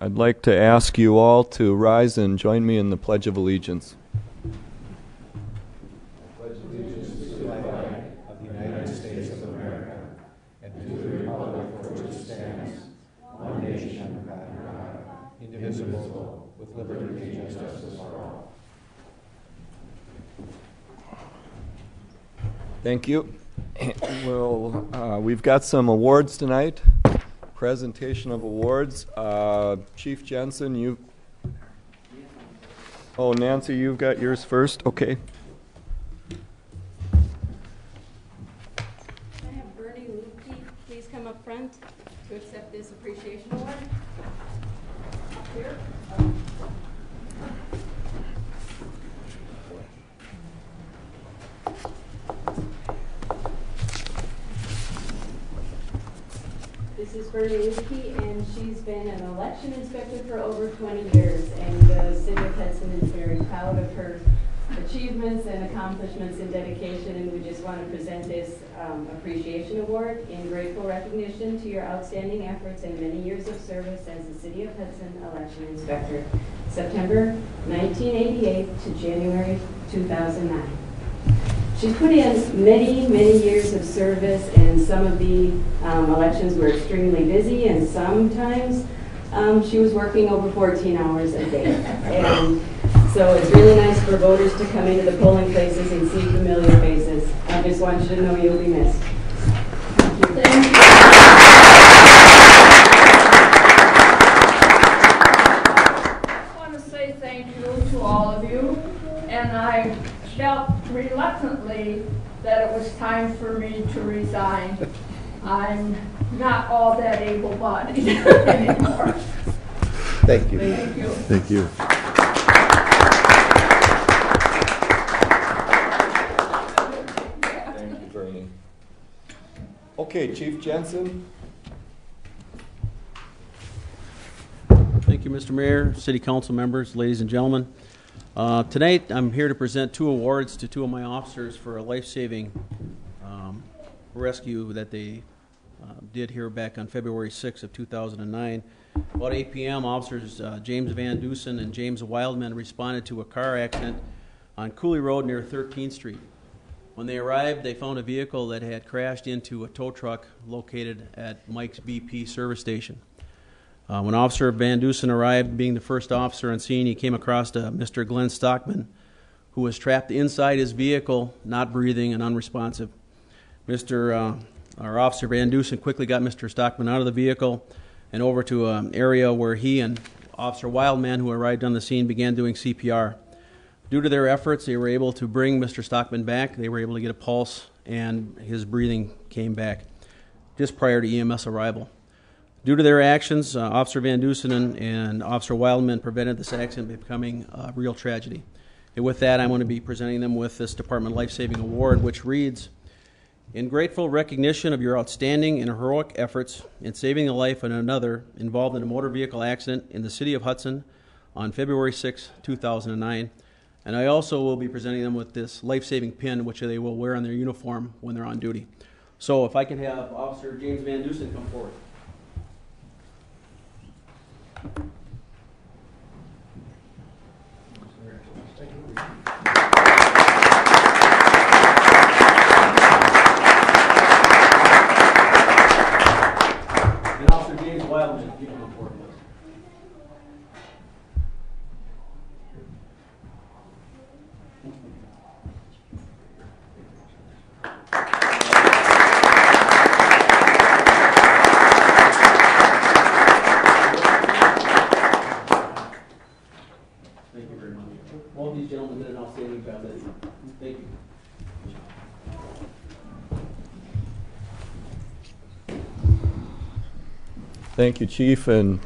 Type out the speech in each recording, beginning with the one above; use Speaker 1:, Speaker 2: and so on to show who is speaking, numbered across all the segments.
Speaker 1: I'd like to ask you all to rise and join me in the Pledge of Allegiance.
Speaker 2: I pledge allegiance to the flag of the United States of America and to the republic for which it stands, one nation, under God, indivisible, with liberty and justice for all.
Speaker 1: Thank you. Well, we've got some awards tonight. Presentation of awards. Chief Jensen, you. Oh, Nancy, you've got yours first. Okay.
Speaker 3: I have Bernie Lupke. Please come up front to accept this appreciation award. Up here. This is Bernie Lupke, and she's been an election inspector for over 20 years, and the City of Hudson is very proud of her achievements and accomplishments and dedication, and we just want to present this appreciation award in grateful recognition to your outstanding efforts and many years of service as the City of Hudson election inspector, September 1988 to January 2009. She's put in many, many years of service, and some of the elections were extremely busy, and sometimes she was working over 14 hours a day. And so it's really nice for voters to come into the polling places and see familiar faces. I just want you to know you'll be missed. Thank you. Thank you.
Speaker 4: I want to say thank you to all of you, and I felt reluctantly that it was time for me to resign. I'm not all that able-bodied anymore.
Speaker 2: Thank you.
Speaker 4: Thank you.
Speaker 1: Thank you. Thank you, Bernie. Okay, Chief Jensen.
Speaker 5: Thank you, Mr. Mayor, City Council members, ladies and gentlemen. Tonight, I'm here to present two awards to two of my officers for a life-saving rescue that they did here back on February 6th of 2009. About 8 p.m., officers James Van Dusen and James Wildman responded to a car accident on Cooley Road near 13th Street. When they arrived, they found a vehicle that had crashed into a tow truck located at Mike's BP service station. When Officer Van Dusen arrived, being the first officer on scene, he came across Mr. Glenn Stockman, who was trapped inside his vehicle, not breathing and unresponsive. Our Officer Van Dusen quickly got Mr. Stockman out of the vehicle and over to an area where he and Officer Wildman, who arrived on the scene, began doing CPR. Due to their efforts, they were able to bring Mr. Stockman back. They were able to get a pulse, and his breathing came back just prior to EMS arrival. Due to their actions, Officer Van Dusen and Officer Wildman prevented this accident from becoming a real tragedy. And with that, I'm going to be presenting them with this Department Life Saving Award, which reads, "In grateful recognition of your outstanding and heroic efforts in saving the life of another involved in a motor vehicle accident in the City of Hudson on February 6, 2009. And I also will be presenting them with this life-saving pin, which they will wear on their uniform when they're on duty." So if I can have Officer James Van Dusen come forward. And Officer James Wildman, if you can come forward, please. Thank you very much. All of these gentlemen did an outstanding job. Thank you.
Speaker 1: Thank you, Chief, and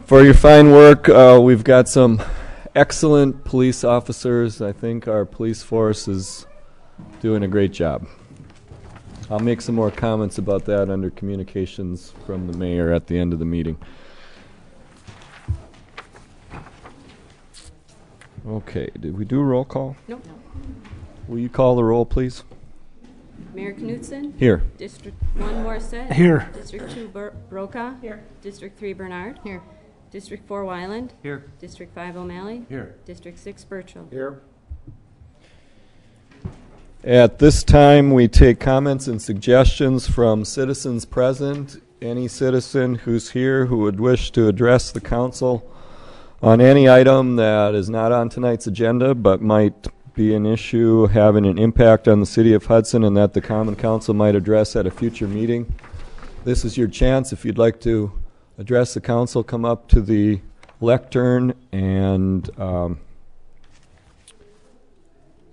Speaker 1: for your fine work. We've got some excellent police officers. I think our police force is doing a great job. I'll make some more comments about that under communications from the mayor at the end of the meeting. Okay, did we do a roll call?
Speaker 3: Nope.
Speaker 1: Will you call the roll, please?
Speaker 3: Mayor Knutson?
Speaker 1: Here.
Speaker 3: District 1 Morissette?
Speaker 6: Here.
Speaker 3: District 2 Brokaw?
Speaker 4: Here.
Speaker 3: District 3 Bernard? Here. District 4 Wyland?
Speaker 5: Here.
Speaker 3: District 5 O'Malley?
Speaker 5: Here.
Speaker 3: District 6 Burchell?
Speaker 2: Here.
Speaker 1: At this time, we take comments and suggestions from citizens present. Any citizen who's here who would wish to address the council on any item that is not on tonight's agenda but might be an issue having an impact on the city of Hudson and that the Common Council might address at a future meeting. This is your chance. If you'd like to address the council, come up to the lectern and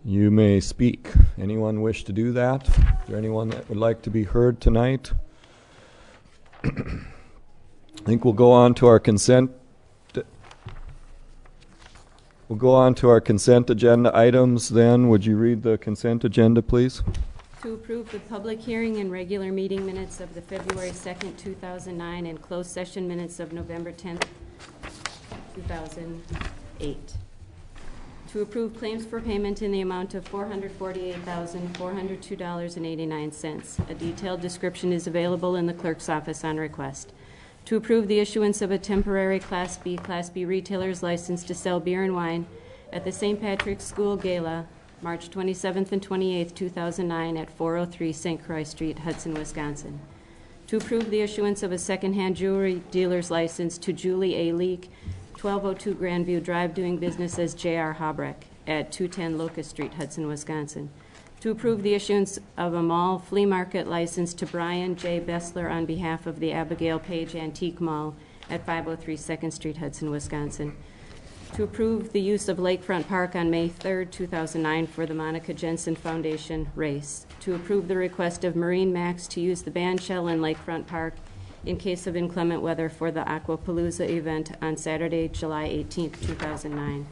Speaker 1: you may speak. Anyone wish to do that? Is there anyone that would like to be heard tonight? I think we'll go on to our consent. We'll go on to our consent agenda items then. Would you read the consent agenda, please?
Speaker 3: To approve the public hearing and regular meeting minutes of the February 2nd, 2009 and closed session minutes of November 10th, 2008. To approve claims for payment in the amount of $448,402.89. A detailed description is available in the clerk's office on request. To approve the issuance of a temporary Class B retailer's license to sell beer and wine at the St. Patrick's School Gala, March 27th and 28th, 2009 at 403 St. Croix Street, Hudson, Wisconsin. To approve the issuance of a secondhand jewelry dealer's license to Julie A. Leake, 1202 Grandview Drive, doing business as J.R. Hobreck at 210 Locust Street, Hudson, Wisconsin. To approve the issuance of a mall flea market license to Brian J. Bessler on behalf of the Abigail Page Antique Mall at 503 2nd Street, Hudson, Wisconsin. To approve the use of Lakefront Park on May 3rd, 2009 for the Monica Jensen Foundation race. To approve the request of Marine Max to use the band shell in Lakefront Park in case of inclement weather for the Aquapalooza event on Saturday, July 18th, 2009.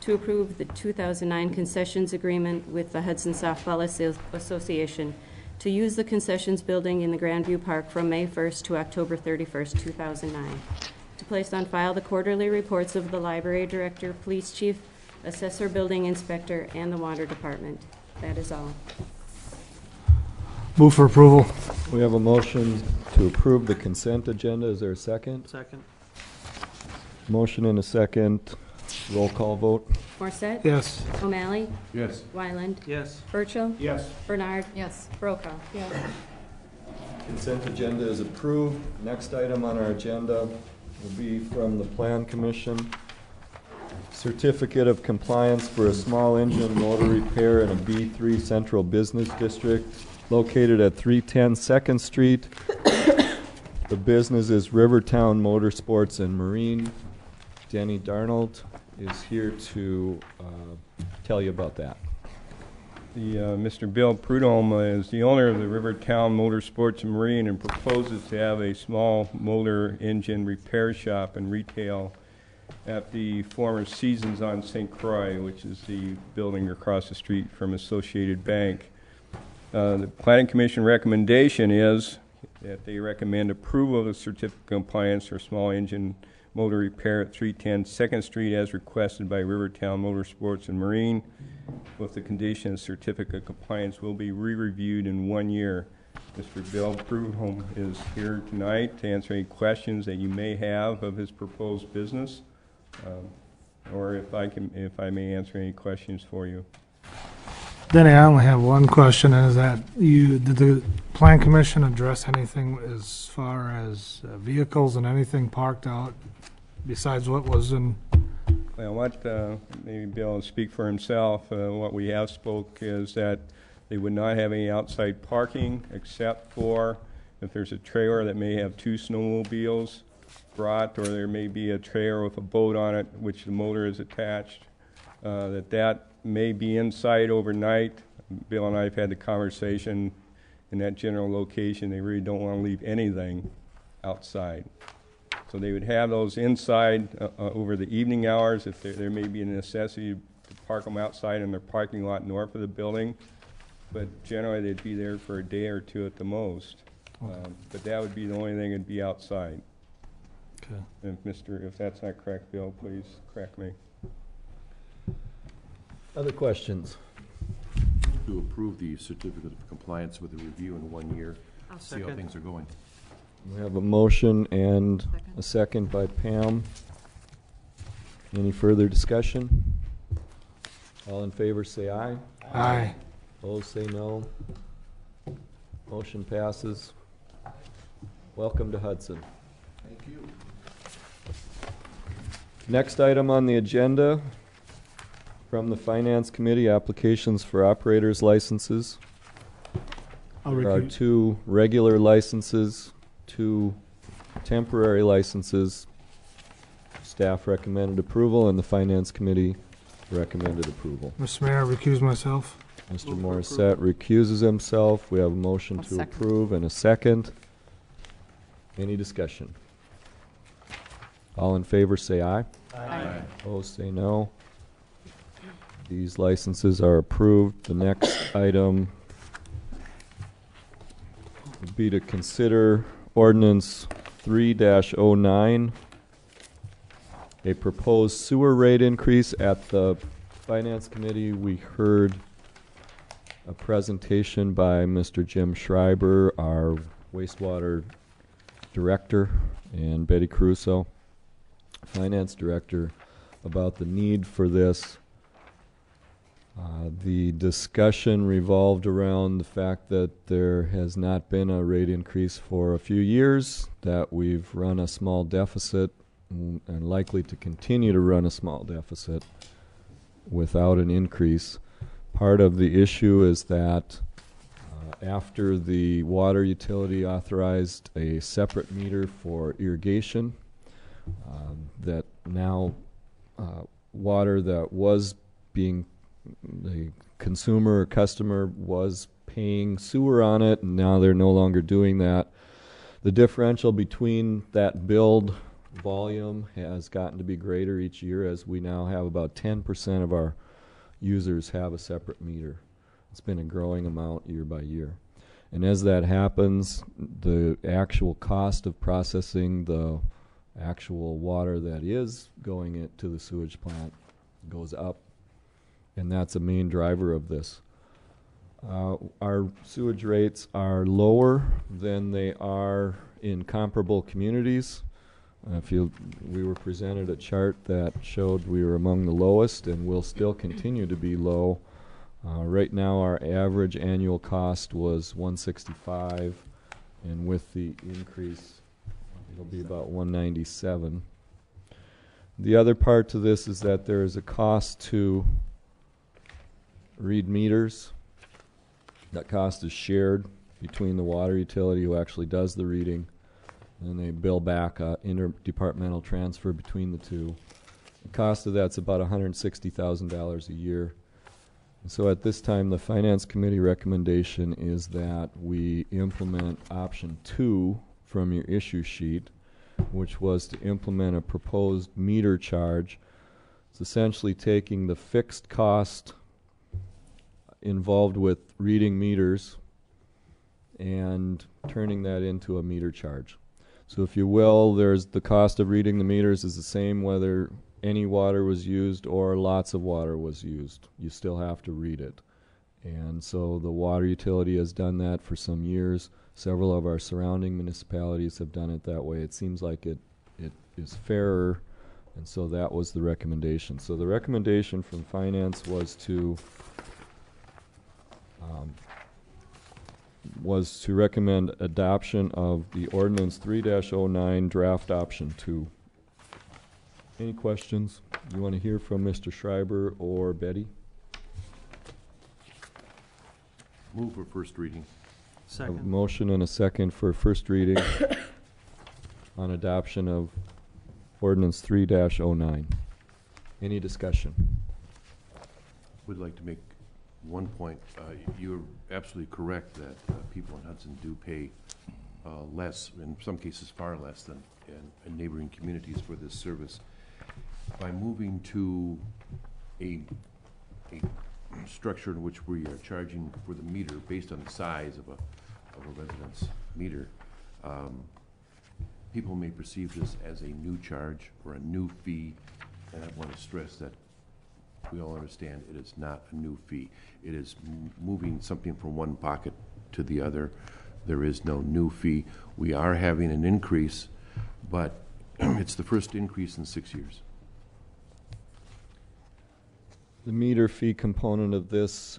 Speaker 3: To approve the 2009 concessions agreement with the Hudson Softball Association to use the concessions building in the Grandview Park from May 1st to October 31st, 2009. To place on file the quarterly reports of the library director, police chief, assessor, building inspector, and the water department. That is all.
Speaker 6: Move for approval.
Speaker 1: We have a motion to approve the consent agenda. Is there a second?
Speaker 5: Second.
Speaker 1: Motion and a second. Roll call vote.
Speaker 3: Morissette?
Speaker 6: Yes.
Speaker 3: O'Malley?
Speaker 2: Yes.
Speaker 3: Wyland?
Speaker 5: Yes.
Speaker 3: Burchell?
Speaker 2: Yes.
Speaker 3: Bernard? Yes. Brokaw? Yes.
Speaker 1: Consent agenda is approved. Next item on our agenda will be from the Plan Commission. Certificate of compliance for a small engine motor repair in a B3 Central Business District located at 310 2nd Street. The business is Rivertown Motorsports and Marine. Denny Darnold is here to tell you about that.
Speaker 7: Mr. Bill Prudhomme is the owner of the Rivertown Motorsports and Marine and proposes to have a small motor engine repair shop and retail at the former Seasons on St. Croix, which is the building across the street from Associated Bank. The Planning Commission recommendation is that they recommend approval of the certificate of compliance for small engine motor repair at 310 2nd Street as requested by Rivertown Motorsports and Marine, with the condition that certificate of compliance will be re-reviewed in 1 year. Mr. Bill Prudhomme is here tonight to answer any questions that you may have of his proposed business, or if I may answer any questions for you.
Speaker 6: Denny, I only have one question, and is that did the Plan Commission address anything as far as vehicles and anything parked out besides what was in?
Speaker 7: Well, maybe Bill will speak for himself. What we have spoke is that they would not have any outside parking except for if there's a trailer that may have 2 snowmobiles brought, or there may be a trailer with a boat on it which the motor is attached, that may be inside overnight. Bill and I have had the conversation in that general location. They really don't want to leave anything outside. So they would have those inside over the evening hours if there may be a necessity to park them outside in their parking lot north of the building. But generally they'd be there for a day or two at the most. But that would be the only thing that'd be outside.
Speaker 6: Okay.
Speaker 7: If that's not correct, Bill, please correct me.
Speaker 1: Other questions?
Speaker 8: to approve the certificate of compliance with the review in 1 year.
Speaker 5: I'll
Speaker 8: See how
Speaker 5: second.
Speaker 8: things are going.
Speaker 1: We have a motion and a second by Pam. Any further discussion? All in favor say aye.
Speaker 6: Aye.
Speaker 1: Opposed say no. Motion passes. Welcome to Hudson.
Speaker 2: Thank you.
Speaker 1: Next item on the agenda from the Finance Committee, applications for operators licenses.
Speaker 6: I'll
Speaker 1: There are
Speaker 6: recuse.
Speaker 1: 2 regular licenses, 2 temporary licenses. Staff recommended approval and the Finance Committee recommended approval.
Speaker 6: Mr. Mayor, I recuse myself.
Speaker 1: Mr. Morissette recuses himself. We have a motion
Speaker 9: I'll
Speaker 1: to
Speaker 9: second.
Speaker 1: approve and a second. Any discussion? All in favor say aye.
Speaker 8: Aye.
Speaker 1: Opposed say no. These licenses are approved. The next item would be to consider ordinance 3-09, a proposed sewer rate increase. At the Finance Committee, we heard a presentation by Mr. Jim Schreiber, our wastewater director, and Betty Caruso, finance director, about the need for this. The discussion revolved around the fact that there has not been a rate increase for a few years, that we've run a small deficit and likely to continue to run a small deficit without an increase. Part of the issue is that after the water utility authorized a separate meter for irrigation, that now water that was being, the consumer or customer was paying sewer on it, and now they're no longer doing that. The differential between that billed volume has gotten to be greater each year, as we now have about 10% of our users have a separate meter. It's been a growing amount year by year. And as that happens, the actual cost of processing the actual water that is going into the sewage plant goes up, and that's a main driver of this. Our sewage rates are lower than they are in comparable communities. We were presented a chart that showed we were among the lowest, and will still continue to be low. Right now, our average annual cost was $165, and with the increase, it'll be about $197. The other part to this is that there is a cost to read meters. That cost is shared between the water utility, who actually does the reading, and they bill back interdepartmental transfer between the two. The cost of that's about $160,000 a year. And so at this time, the Finance Committee recommendation is that we implement option 2 from your issue sheet, which was to implement a proposed meter charge. It's essentially taking the fixed cost involved with reading meters and turning that into a meter charge. So if you will, there's the cost of reading the meters is the same whether any water was used or lots of water was used. You still have to read it. And so the water utility has done that for some years. Several of our surrounding municipalities have done it that way. It seems like it is fairer, and so that was the recommendation. So the recommendation from Finance was to recommend adoption of the ordinance 3-09 draft option 2. Any questions? You want to hear from Mr. Schreiber or Betty?
Speaker 8: Move for first reading.
Speaker 1: A
Speaker 5: Second.
Speaker 1: motion and a second for first reading on adoption of ordinance 3-09. Any discussion?
Speaker 8: Would like to make one point. You're absolutely correct that people in Hudson do pay less, in some cases far less than in neighboring communities for this service. By moving to a structure in which we are charging for the meter based on the size of a resident's meter, people may perceive this as a new charge or a new fee, and I want to stress that we all understand it is not a new fee. It is moving something from one pocket to the other. There is no new fee. We are having an increase, but it's the first increase in 6 years.
Speaker 1: The meter fee component of this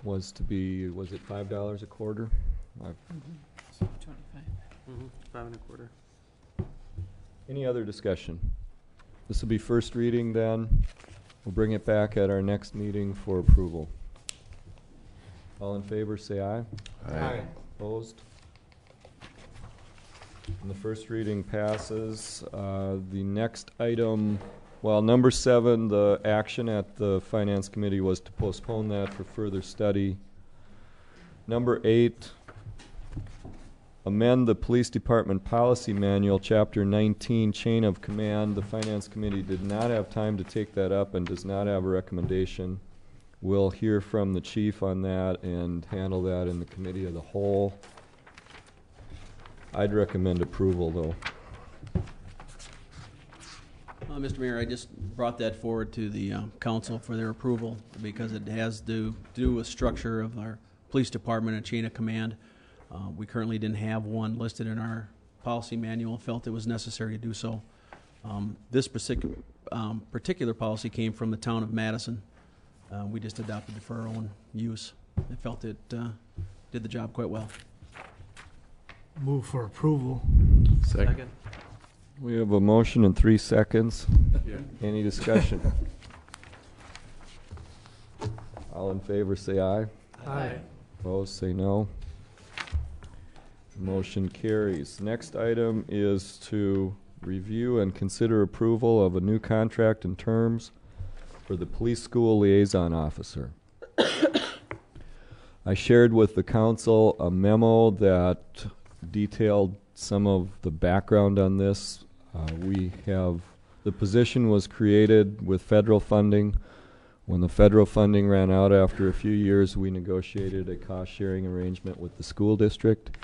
Speaker 1: was it $5 a quarter?
Speaker 5: $5.25. $5.25.
Speaker 1: Any other discussion? This will be first reading then. We'll bring it back at our next meeting for approval. All in favor, say aye.
Speaker 2: Aye.
Speaker 1: Opposed? And the first reading passes. The next item, number 7, the action at the Finance Committee was to postpone that for further study. Number 8, amend the Police Department Policy Manual, Chapter 19, Chain of Command. The Finance Committee did not have time to take that up and does not have a recommendation. We'll hear from the chief on that and handle that in the Committee of the Whole. I'd recommend approval, though.
Speaker 5: Mr. Mayor, I just brought that forward to the council for their approval because it has to do with structure of our police department and chain of command. We currently didn't have one listed in our policy manual, felt it was necessary to do so. This particular policy came from the town of Madison. We just adopted it for our own use. I felt it did the job quite well.
Speaker 6: Move for approval.
Speaker 8: Second.
Speaker 1: We have a motion in 3 seconds. Any discussion? All in favor, say aye.
Speaker 6: Aye.
Speaker 1: Opposed, say no. Motion carries. Next item is to review and consider approval of a new contract and terms for the police school liaison officer. I shared with the council a memo that detailed some of the background on this. The position was created with federal funding. When the federal funding ran out after a few years, we negotiated a cost-sharing arrangement with the school district.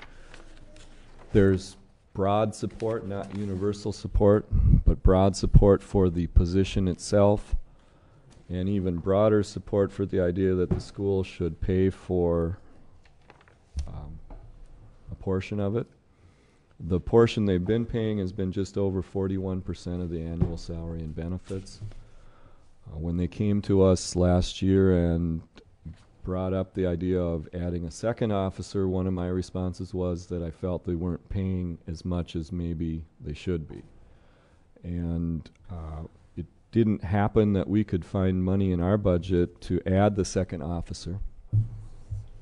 Speaker 1: There's broad support, not universal support, but broad support for the position itself, and even broader support for the idea that the school should pay for a portion of it. The portion they've been paying has been just over 41% of the annual salary and benefits. When they came to us last year and brought up the idea of adding a second officer, one of my responses was that I felt they weren't paying as much as maybe they should be. And it didn't happen that we could find money in our budget to add the second officer.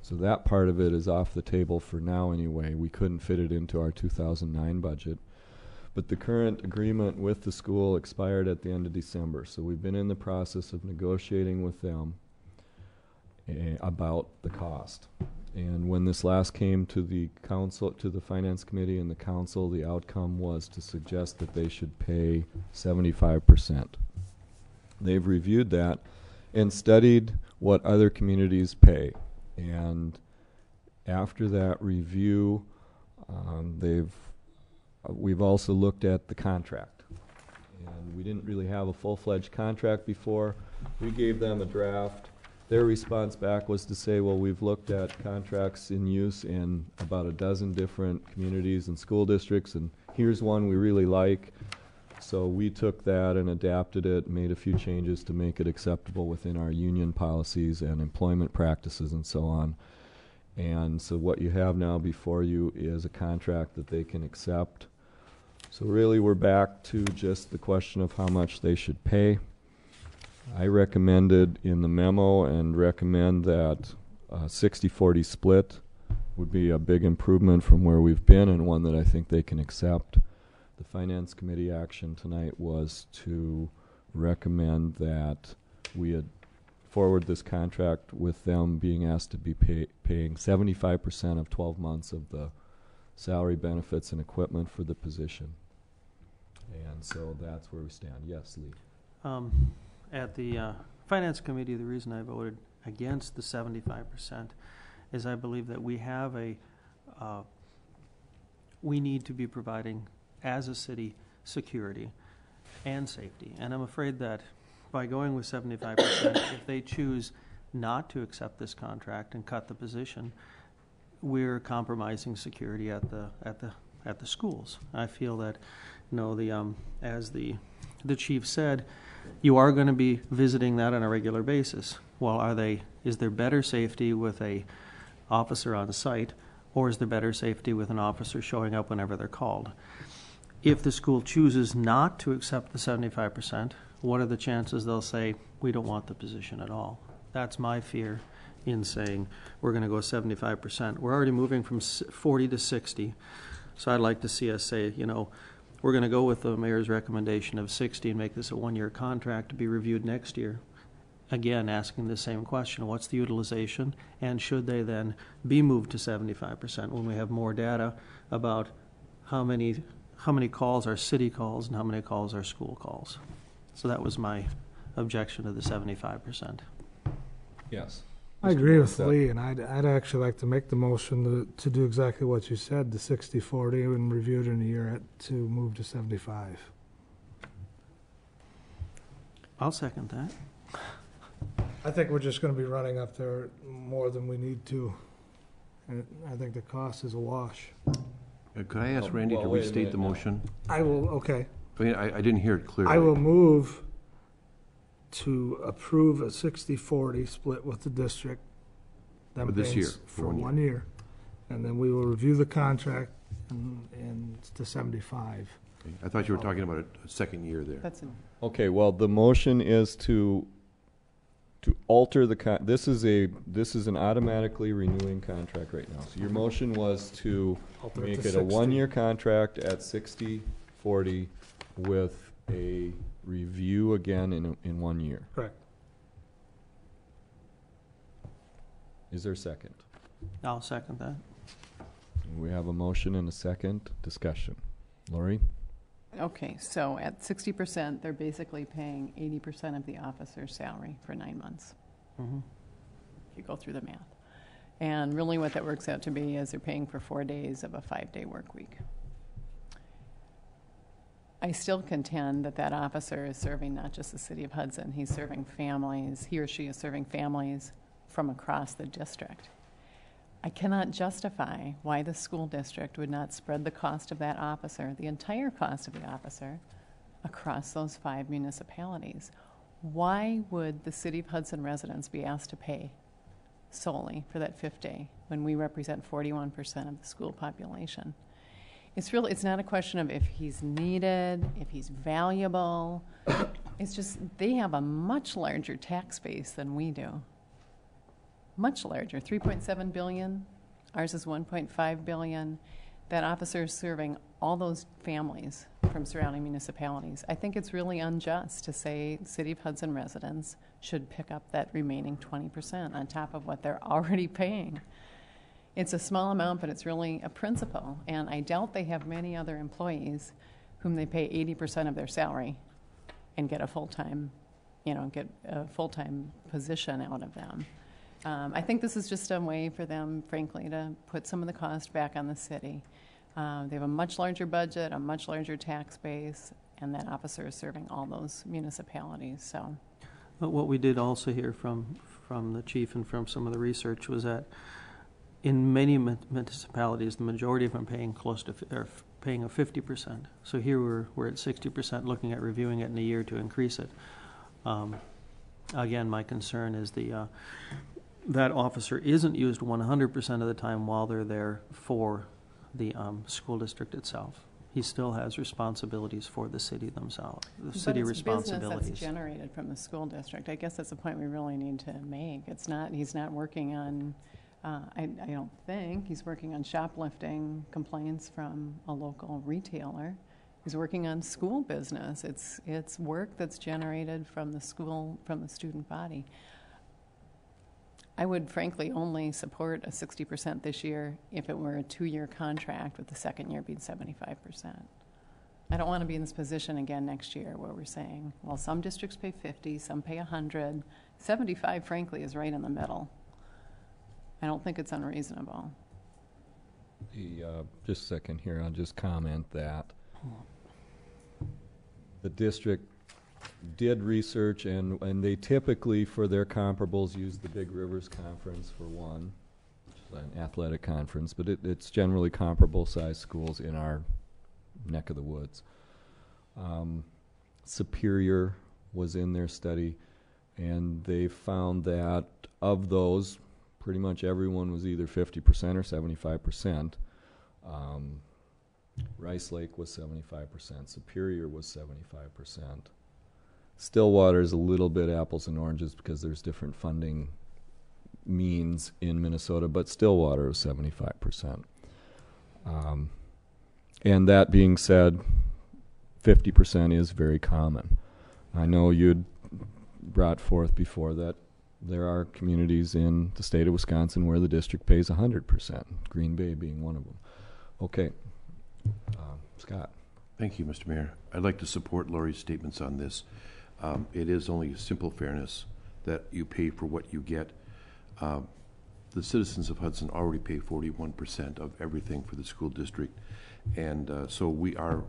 Speaker 1: So that part of it is off the table for now anyway. We couldn't fit it into our 2009 budget. But the current agreement with the school expired at the end of December. So we've been in the process of negotiating with them about the cost. And when this last came to the council, to the finance committee and the council, the outcome was to suggest that they should pay 75%. They've reviewed that and studied what other communities pay. And after that review, we've also looked at the contract. And we didn't really have a full-fledged contract before. We gave them a draft. Their response back was to say, well, we've looked at contracts in use in about a dozen different communities and school districts, and here's one we really like. So we took that and adapted it, made a few changes to make it acceptable within our union policies and employment practices and so on. And so what you have now before you is a contract that they can accept. So really we're back to just the question of how much they should pay. I recommended in the memo and recommend that a 60-40 split would be a big improvement from where we've been and one that I think they can accept. The Finance Committee action tonight was to recommend that we had forward this contract with them being asked to be paying 75% of 12 months of the salary, benefits, and equipment for the position. And so that's where we stand. Yes, Lee.
Speaker 9: At the Finance Committee, the reason I voted against the 75% is I believe that we have we need to be providing, as a city, security and safety. And I'm afraid that by going with 75%, if they choose not to accept this contract and cut the position, we're compromising security at the schools. I feel that, as the chief said, you are going to be visiting that on a regular basis. Well, is there better safety with a officer on site, or is there better safety with an officer showing up whenever they're called? If the school chooses not to accept the 75%, what are the chances they'll say, we don't want the position at all? That's my fear in saying we're going to go 75%. We're already moving from 40 to 60, so I'd like to see us say, we're going to go with the mayor's recommendation of 60 and make this a one-year contract to be reviewed next year. Again, asking the same question, what's the utilization, and should they then be moved to 75% when we have more data about how many calls are city calls and how many calls are school calls. So that was my objection to the 75%.
Speaker 1: Yes.
Speaker 6: I agree with Lee, and I'd actually like to make the motion to do exactly what you said, the 60-40, and review it in a year to move to 75.
Speaker 9: I'll second that.
Speaker 6: I think we're just going to be running up there more than we need to. And I think the cost is a wash.
Speaker 8: Could I ask Randy to restate the motion?
Speaker 6: I will, okay.
Speaker 8: I mean, I didn't hear it clearly.
Speaker 6: I will move to approve a 60-40 split with the district.
Speaker 8: For this year,
Speaker 6: For 1 year. And then we will review the contract and to 75.
Speaker 8: Okay. I thought you were talking about a second year there.
Speaker 1: Okay, well, the motion is to alter the this is an automatically renewing contract right now. So your motion was to
Speaker 6: Alter it
Speaker 1: make
Speaker 6: to
Speaker 1: it a
Speaker 6: 60.
Speaker 1: 1-year contract at 60-40 with a review again in 1 year.
Speaker 6: Correct.
Speaker 1: Is there a second?
Speaker 9: I'll second that.
Speaker 1: We have a motion and a second. Discussion. Lori?
Speaker 10: Okay, so at 60%, they're basically paying 80% of the officer's salary for 9 months,
Speaker 9: Mm-hmm.
Speaker 10: if you go through the math. And really what that works out to be is they're paying for 4 days of a 5-day work week. I still contend that that officer is serving not just the city of Hudson, he's serving families, he or she is serving families from across the district. I cannot justify why the school district would not spread the cost of that officer, the entire cost of the officer, across those 5 municipalities. Why would the city of Hudson residents be asked to pay solely for that 5th day when we represent 41% of the school population? It's not a question of if he's needed, if he's valuable. It's just they have a much larger tax base than we do. Much larger, 3.7 billion. Ours is 1.5 billion. That officer is serving all those families from surrounding municipalities. I think it's really unjust to say City of Hudson residents should pick up that remaining 20% on top of what they're already paying. It's a small amount, but it's really a principle. And I doubt they have many other employees whom they pay 80% of their salary and get a full-time, get a full-time position out of them. I think this is just a way for them, frankly, to put some of the cost back on the city. They have a much larger budget, a much larger tax base, and that officer is serving all those municipalities. So,
Speaker 9: but what we did also hear from the chief and from some of the research was that in many municipalities, the majority of them are paying paying a 50%. So here we're at 60%, looking at reviewing it in a year to increase it. Again, my concern is that officer isn't used 100% of the time while they're there for the school district itself. He still has responsibilities for the city themselves, the city responsibilities.
Speaker 10: But it's business that's generated from the school district. I guess that's a point we really need to make. He's not working on, I don't think, he's working on shoplifting complaints from a local retailer. He's working on school business. It's work that's generated from the school, from the student body. I would frankly only support a 60% this year if it were a 2-year contract with the second year being 75%. I don't want to be in this position again next year where we're saying, well, some districts pay 50, some pay 100. 75, frankly, is right in the middle. I don't think it's unreasonable.
Speaker 1: Just a second here, I'll just comment that the district did research, and they typically, for their comparables, use the Big Rivers Conference for one, which is an athletic conference, but it's generally comparable size schools in our neck of the woods. Superior was in their study, and they found that of those, pretty much everyone was either 50% or 75%. Rice Lake was 75%. Superior was 75%. Stillwater is a little bit apples and oranges because there's different funding means in Minnesota, but Stillwater was 75%. And that being said, 50% is very common. I know you'd brought forth before that there are communities in the state of Wisconsin where the district pays 100%, Green Bay being one of them. Okay. Scott.
Speaker 8: Thank you, Mr. Mayor. I'd like to support Lori's statements on this. It is only simple fairness that you pay for what you get. The citizens of Hudson already pay 41% of everything for the school district, and so we are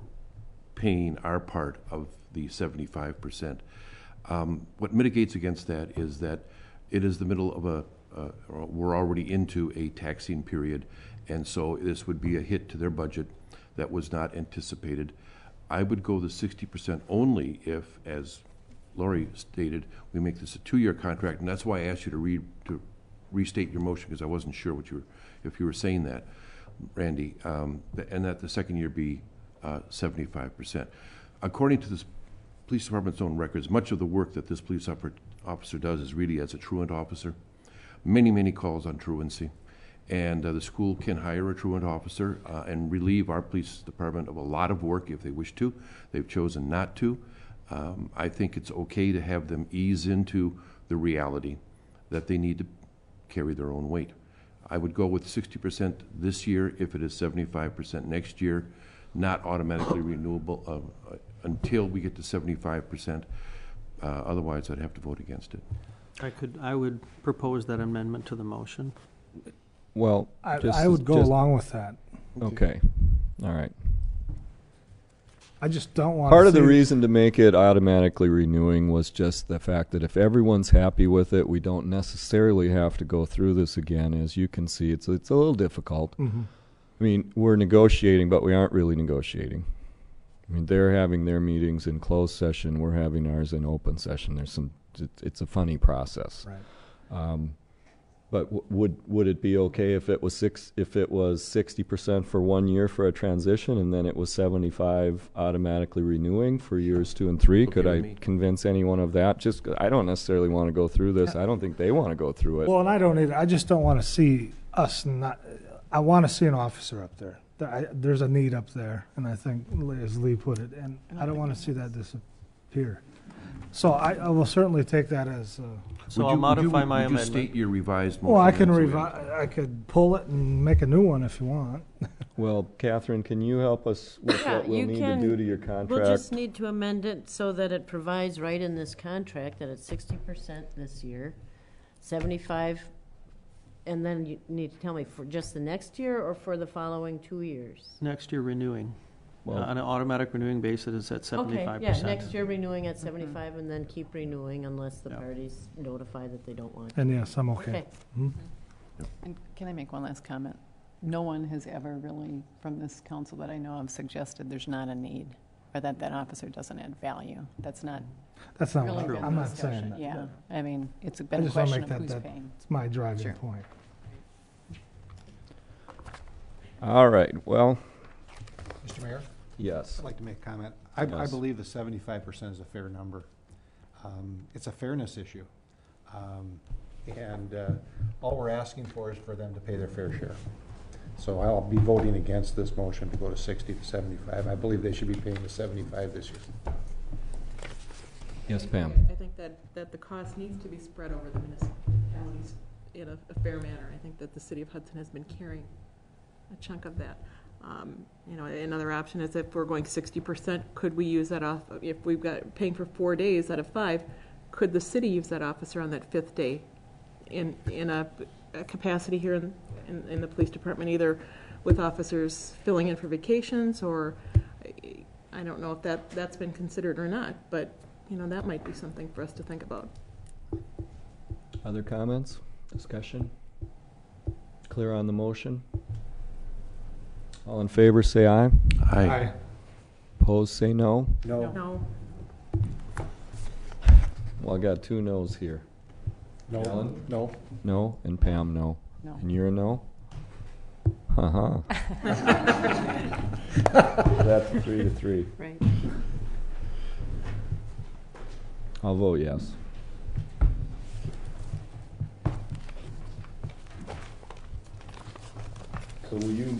Speaker 8: paying our part of the 75%. What mitigates against that is that it is the middle of we're already into a taxing period, and so this would be a hit to their budget that was not anticipated. I would go the 60% only if, as Lori stated, we make this a 2-year contract, and that's why I asked you to restate your motion, because I wasn't sure if you were saying that, Randy, and that the second year be 75%. According to this police department's own records, much of the work that this police officer does is really as a truant officer. Many calls on truancy. And the school can hire a truant officer and relieve our police department of a lot of work if they wish to. They've chosen not to. I think it's okay to have them ease into the reality that they need to carry their own weight. I would go with 60% this year if it is 75% next year, not automatically renewable until we get to 75%. Otherwise, I'd have to vote against it.
Speaker 9: I would propose that amendment to the motion.
Speaker 1: Well,
Speaker 6: I would go along with that.
Speaker 1: Okay. All right.
Speaker 6: I just don't want
Speaker 1: Part of the reason to make it automatically renewing was just the fact that if everyone's happy with it, we don't necessarily have to go through this again. As you can see, it's a little difficult.
Speaker 6: Mm-hmm.
Speaker 1: I mean, we're negotiating, but we aren't really negotiating. I mean, they're having their meetings in closed session. We're having ours in open session. It's a funny process.
Speaker 6: Right.
Speaker 1: But would it be okay if it was 60% for 1 year for a transition, and then it was 75 automatically renewing for years 2 and 3?
Speaker 8: Okay,
Speaker 1: Could I convince anyone of that? Just I don't necessarily want to go through this. I don't think they want to go through it.
Speaker 6: Well, and I don't either. I just don't want to see us not. I want to see an officer up there. There's a need up there, and I think, as Lee put it, and I don't want to see that disappear. So I will certainly take that as.
Speaker 9: So I'll modify my
Speaker 8: amendment.
Speaker 9: amendment.
Speaker 8: State your revised motion?
Speaker 6: Well, I can I could pull it and make a new one if you want.
Speaker 1: Well, Catherine, can you help us with what we'll need to do to your contract?
Speaker 11: We'll just need to amend it so that it provides right in this contract that it's 60% this year, 75, and then you need to tell me for just the next year or for the following 2 years?
Speaker 9: Next year renewing.
Speaker 1: Well,
Speaker 9: On an automatic renewing basis, it's at 75%.
Speaker 11: Okay, yeah, next year renewing at 75 and then keep renewing unless the
Speaker 9: Yeah.
Speaker 11: parties notify that they don't want.
Speaker 6: And yes, I'm okay.
Speaker 11: Okay.
Speaker 6: Mhm.
Speaker 10: And can I make one last comment? No one has ever really, from this council that I know of, suggested there's not a need or that that officer doesn't add value. That's not
Speaker 6: That's not
Speaker 10: really
Speaker 6: what
Speaker 10: been
Speaker 6: I'm
Speaker 10: the
Speaker 6: not saying
Speaker 10: discussion.
Speaker 6: that.
Speaker 10: Yeah, I mean, it's
Speaker 6: I
Speaker 10: been a
Speaker 6: just want to
Speaker 10: question
Speaker 6: make
Speaker 10: of
Speaker 6: that,
Speaker 10: who's
Speaker 6: that
Speaker 10: paying.
Speaker 6: it's my driving
Speaker 10: Sure.
Speaker 6: point.
Speaker 1: all right. Well,
Speaker 2: Mr. Mayor,
Speaker 1: yes.
Speaker 2: I'd like to make a comment. I
Speaker 1: Yes.
Speaker 2: believe the 75% is a fair number. It's a fairness issue. And all we're asking for is for them to pay their fair share. So I'll be voting against this motion to go to 60 to 75. I believe they should be paying the 75 this year.
Speaker 1: Yes, Pam.
Speaker 12: I think that the cost needs to be spread over the municipalities in a fair manner. I think that the city of Hudson has been carrying a chunk of that. Another option is if we're going 60%, could we use that off, if we've got paying for 4 days out of 5, could the city use that officer on that 5th day in a capacity here in the police department, either with officers filling in for vacations, or I don't know if that's been considered or not, but that might be something for us to think about.
Speaker 1: Other comments, discussion? Clear on the motion? All in favor, say aye.
Speaker 8: Aye.
Speaker 1: Opposed, say no.
Speaker 12: No.
Speaker 1: Well, I got 2 no's here.
Speaker 2: No.
Speaker 1: Ellen?
Speaker 2: No.
Speaker 1: No, and Pam, no.
Speaker 10: No.
Speaker 1: And you're a no? Uh-huh. That's 3-3.
Speaker 10: Right.
Speaker 1: I'll vote yes. So will you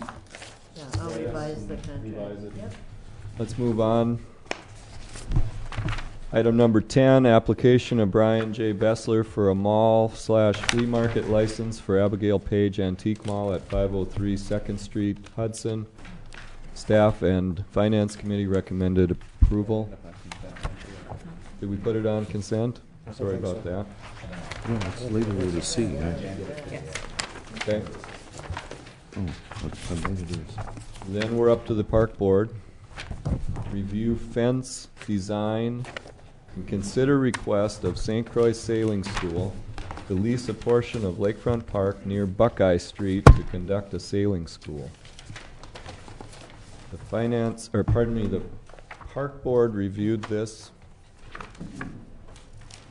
Speaker 11: Yeah, I'll revise the contract.
Speaker 1: revise it?
Speaker 11: Yep.
Speaker 1: Let's move on. Item number 10, application of Brian J. Bessler for a mall/flea market license for Abigail Page Antique Mall at 503 2nd Street, Hudson. Staff and Finance Committee recommended approval. Did we put it on consent? Sorry about that.
Speaker 8: No, it's labeled with a C.
Speaker 1: Okay.
Speaker 8: Oh, I made it is.
Speaker 1: Then we're up to the Park Board. Review fence design and consider request of St. Croix Sailing School to lease a portion of Lakefront Park near Buckeye Street to conduct a sailing school. The the Park Board reviewed this.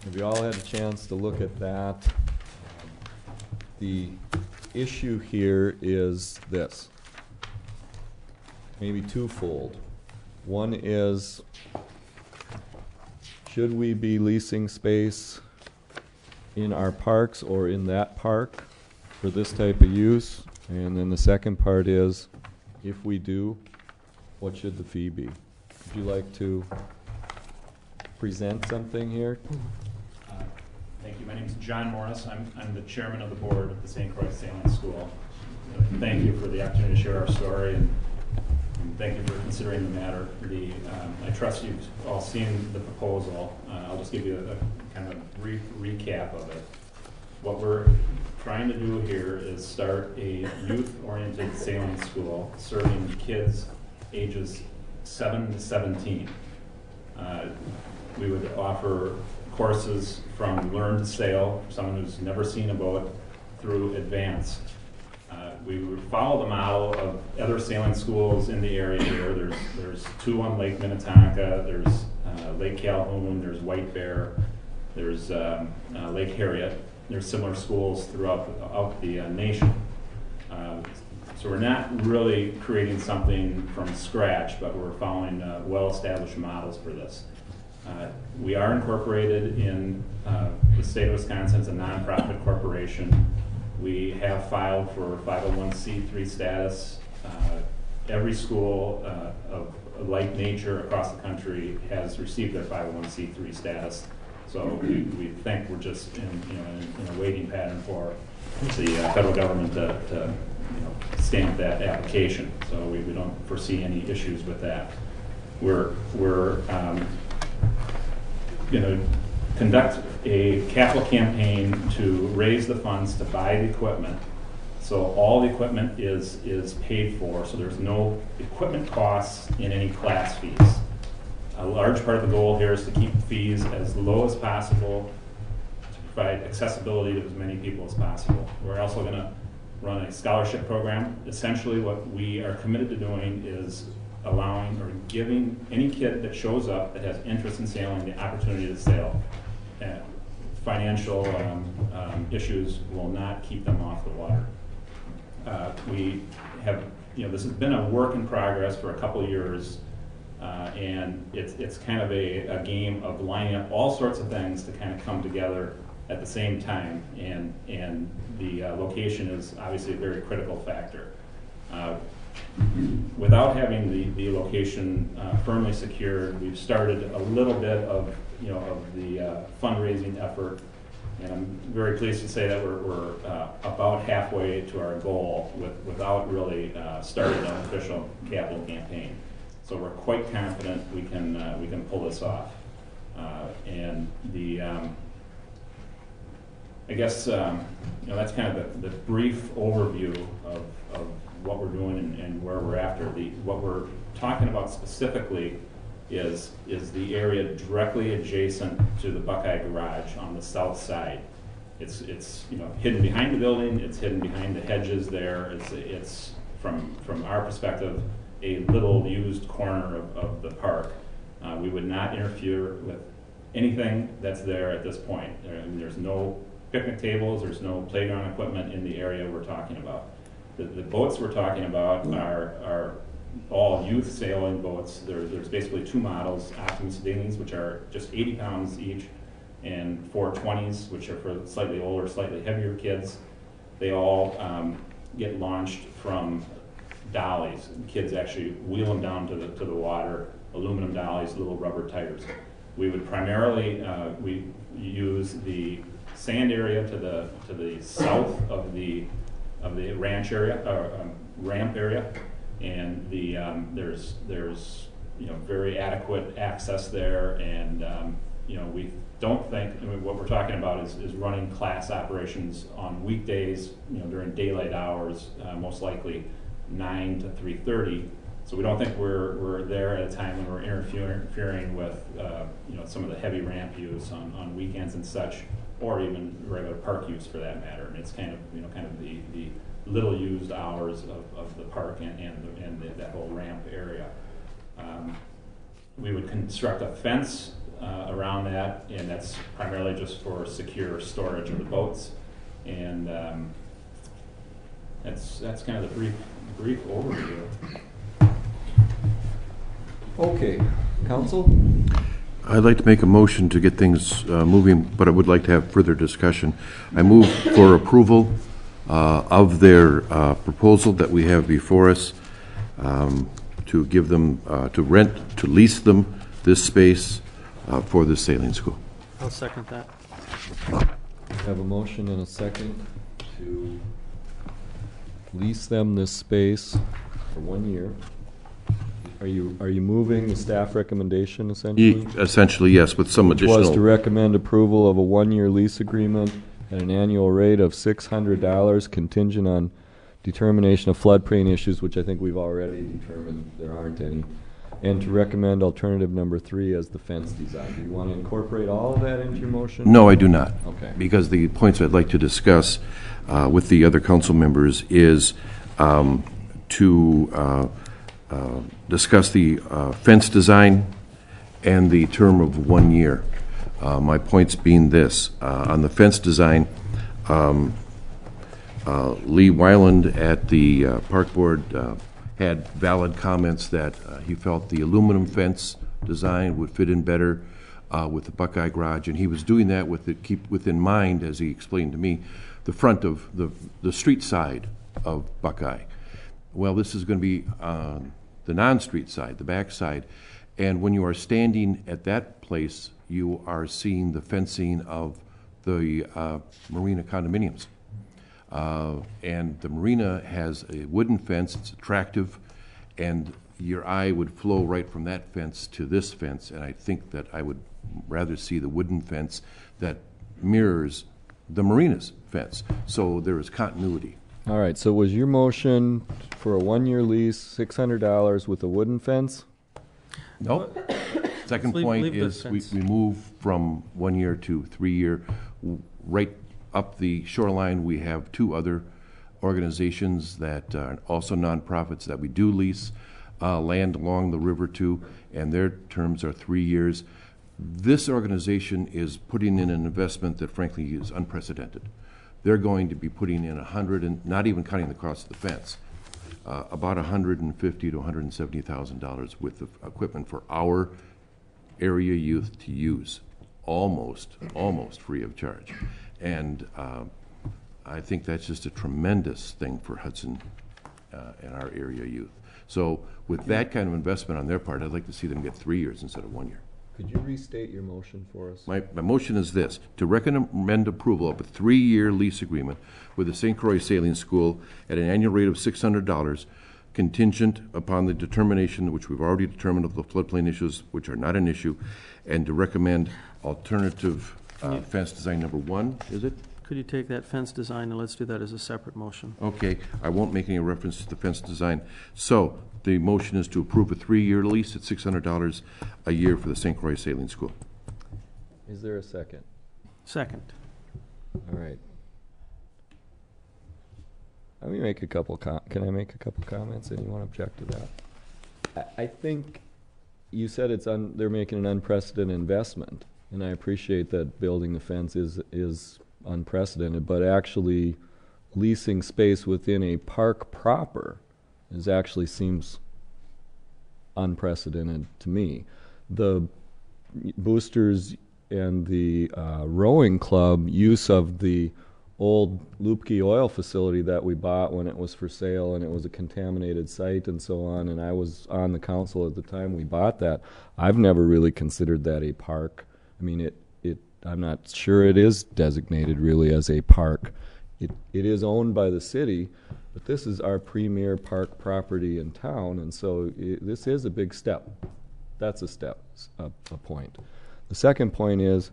Speaker 1: Have you all had a chance to look at that? The issue here is this, maybe twofold. One is, should we be leasing space in our parks or in that park for this type of use? And then the second part is, if we do, what should the fee be? Would you like to present something here?
Speaker 13: Thank you. My name is John Morris. I'm the chairman of the board of the St. Croix Sailing School. Thank you for the opportunity to share our story, and thank you for considering the matter. I trust you've all seen the proposal. I'll just give you a kind of brief recap of it. What we're trying to do here is start a youth-oriented sailing school serving kids ages 7 to 17. We would offer courses from learn to sail, someone who's never seen a boat, through advanced. We would follow the model of other sailing schools in the area here. There's 2 on Lake Minnetonka, there's Lake Calhoun, there's White Bear, there's Lake Harriet. There's similar schools throughout the nation. So we're not really creating something from scratch, but we're following well-established models for this. We are incorporated in the state of Wisconsin as a nonprofit corporation. We have filed for 501c3 status. Every school of like nature across the country has received their 501c3 status. So we think we're just in a waiting pattern for the federal government to stamp that application. So we don't foresee any issues with that. We're going to conduct a capital campaign to raise the funds to buy the equipment. So all the equipment is paid for, so there's no equipment costs in any class fees. A large part of the goal here is to keep fees as low as possible to provide accessibility to as many people as possible. We're also going to run a scholarship program. Essentially what we are committed to doing is allowing or giving any kid that shows up that has interest in sailing the opportunity to sail. Financial issues will not keep them off the water. We have, this has been a work in progress for a couple of years, and it's kind of a game of lining up all sorts of things to kind of come together at the same time, and the location is obviously a very critical factor. Without having the location firmly secured, we've started a little bit of the fundraising effort, and I'm very pleased to say that we're about halfway to our goal without really starting an official capital campaign. So we're quite confident we can pull this off. And I guess that's kind of the brief overview of what we're doing and where we're after. What we're talking about specifically is the area directly adjacent to the Buckeye Garage on the south side. It's hidden behind the building. It's hidden behind the hedges there. It's from our perspective a little used corner of the park. We would not interfere with anything that's there at this point. There's no picnic tables. There's no playground equipment in the area we're talking about. The boats we're talking about are all youth sailing boats. There's basically two models: Optimus Dinghies, which are just 80 pounds each, and 420s, which are for slightly older, slightly heavier kids. They all get launched from dollies. Kids actually wheel them down to the water, aluminum dollies, little rubber tires. We would primarily we use the sand area to the south of the ranch area, ramp area, and there's very adequate access there, and we don't think, what we're talking about is running class operations on weekdays, during daylight hours, most likely 9 to 3:30. So we don't think we're there at a time when we're interfering with some of the heavy ramp use on weekends and such, or even regular park use for that matter. And it's kind of the little used hours of the park and that whole ramp area. We would construct a fence around that, and that's primarily just for secure storage of the boats. And that's kind of the brief overview.
Speaker 1: Okay, council?
Speaker 8: I'd like to make a motion to get things moving, but I would like to have further discussion. I move for approval of their proposal that we have before us, to give them, to lease them this space for the sailing school.
Speaker 9: I'll second that.
Speaker 1: We have a motion and a second to lease them this space for 1 year. Are you moving the staff recommendation essentially?
Speaker 8: Essentially, yes, with some
Speaker 1: Which
Speaker 8: additional.
Speaker 1: was to recommend approval of a 1-year lease agreement at an annual rate of $600 contingent on determination of floodplain issues, which I think we've already determined there aren't any, and to recommend alternative number 3 as the fence design. Do you want to incorporate all of that into your motion?
Speaker 8: No, I do not.
Speaker 1: Okay.
Speaker 8: Because the points I'd like to discuss with the other council members is to discuss the fence design and the term of 1 year. My points being this. On the fence design, Lee Weiland at the Park Board had valid comments that he felt the aluminum fence design would fit in better with the Buckeye Garage, and he was doing that keep within mind, as he explained to me, the front of the street side of Buckeye. Well, this is going to be the non-street side, the back side, and when you are standing at that place, you are seeing the fencing of the marina condominiums. And the marina has a wooden fence. It's attractive, and your eye would flow right from that fence to this fence, and I think that I would rather see the wooden fence that mirrors the marina's fence, so there is continuity.
Speaker 1: All right, so was your motion for a 1-year lease, $600 with a wooden fence?
Speaker 8: No. Second point is we move from 1 year to 3 year. Right up the shoreline, we have 2 other organizations that are also nonprofits that we do lease land along the river to, and their terms are 3 years. This organization is putting in an investment that frankly is unprecedented. They're going to be putting in and not even counting the cost of the fence, about $150,000 to $170,000 with the equipment for our area youth to use, almost free of charge. And I think that's just a tremendous thing for Hudson and our area youth. So with that kind of investment on their part, I'd like to see them get 3 years instead of 1 year.
Speaker 1: Could you restate your motion for us?
Speaker 8: My motion is this: to recommend approval of a 3-year lease agreement with the St. Croix Sailing School at an annual rate of $600, contingent upon the determination, which we've already determined, of the floodplain issues, which are not an issue, and to recommend alternative fence design number 1, is it,
Speaker 9: Could you take that fence design and let's do that as a separate motion?
Speaker 8: Okay, I won't make any reference to the fence design. So the motion is to approve a 3-year lease at $600 a year for the St. Croix Sailing School.
Speaker 1: Is there a second?
Speaker 9: Second.
Speaker 1: All right. Let me make a couple. Can I make a couple comments? Anyone object to that? I think you said they're making an unprecedented investment, and I appreciate that building the fence is unprecedented, but actually leasing space within a park proper actually seems unprecedented to me. The boosters and the rowing club use of the old Lupke oil facility that we bought when it was for sale, and it was a contaminated site and so on, and I was on the council at the time we bought that. I've never really considered that a park. I mean, I'm not sure it is designated really as a park. It is owned by the city, but this is our premier park property in town, and so this is a big step. That's a step, a point. The second point is,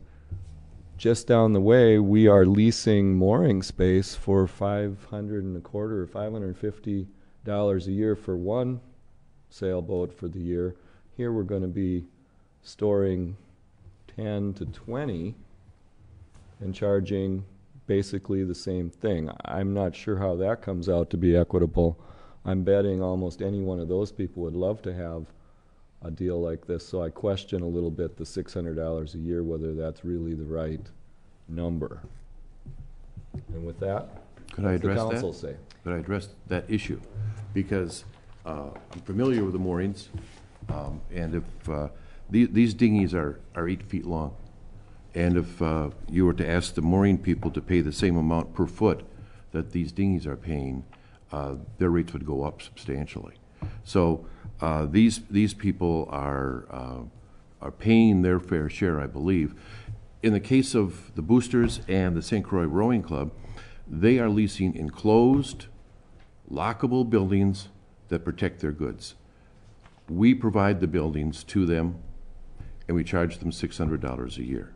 Speaker 1: just down the way, we are leasing mooring space for $525 or $550 a year for one sailboat for the year. Here we're going to be storing 10 to 20 and charging basically the same thing. I'm not sure how that comes out to be equitable. I'm betting almost any one of those people would love to have a deal like this, so I question a little bit the $600 a year, whether that's really the right number. And with that,
Speaker 8: Could I address
Speaker 1: the council
Speaker 8: that?
Speaker 1: say?
Speaker 8: Could I address that issue? Because I'm familiar with the moorings, and if these dinghies are 8 feet long, and if you were to ask the mooring people to pay the same amount per foot that these dinghies are paying, their rates would go up substantially. So these people are paying their fair share, I believe. In the case of the boosters and the St. Croix Rowing Club, they are leasing enclosed, lockable buildings that protect their goods. We provide the buildings to them, and we charge them $600 a year.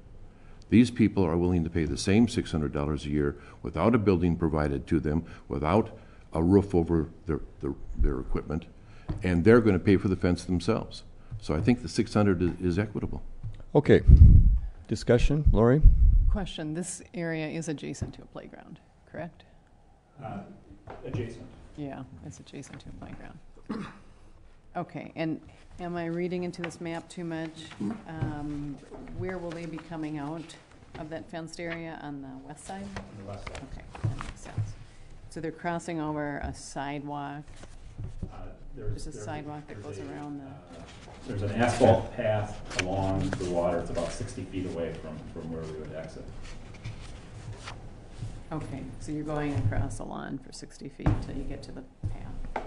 Speaker 8: These people are willing to pay the same $600 a year without a building provided to them, without a roof over their equipment, and they're going to pay for the fence themselves. So I think the $600 is equitable.
Speaker 1: Okay. Discussion, Lori?
Speaker 10: Question, this area is adjacent to a playground, correct?
Speaker 13: Adjacent.
Speaker 10: Yeah, it's adjacent to a playground. Okay, and am I reading into this map too much? Where will they be coming out of that fenced area? On the west side?
Speaker 13: On the west side.
Speaker 10: Okay, that makes sense. So they're crossing over a sidewalk? There's a sidewalk that goes around the...
Speaker 13: There's an asphalt path along the water. It's about 60 feet away from where we would exit.
Speaker 10: Okay, so you're going across a lawn for 60 feet until you get to the path.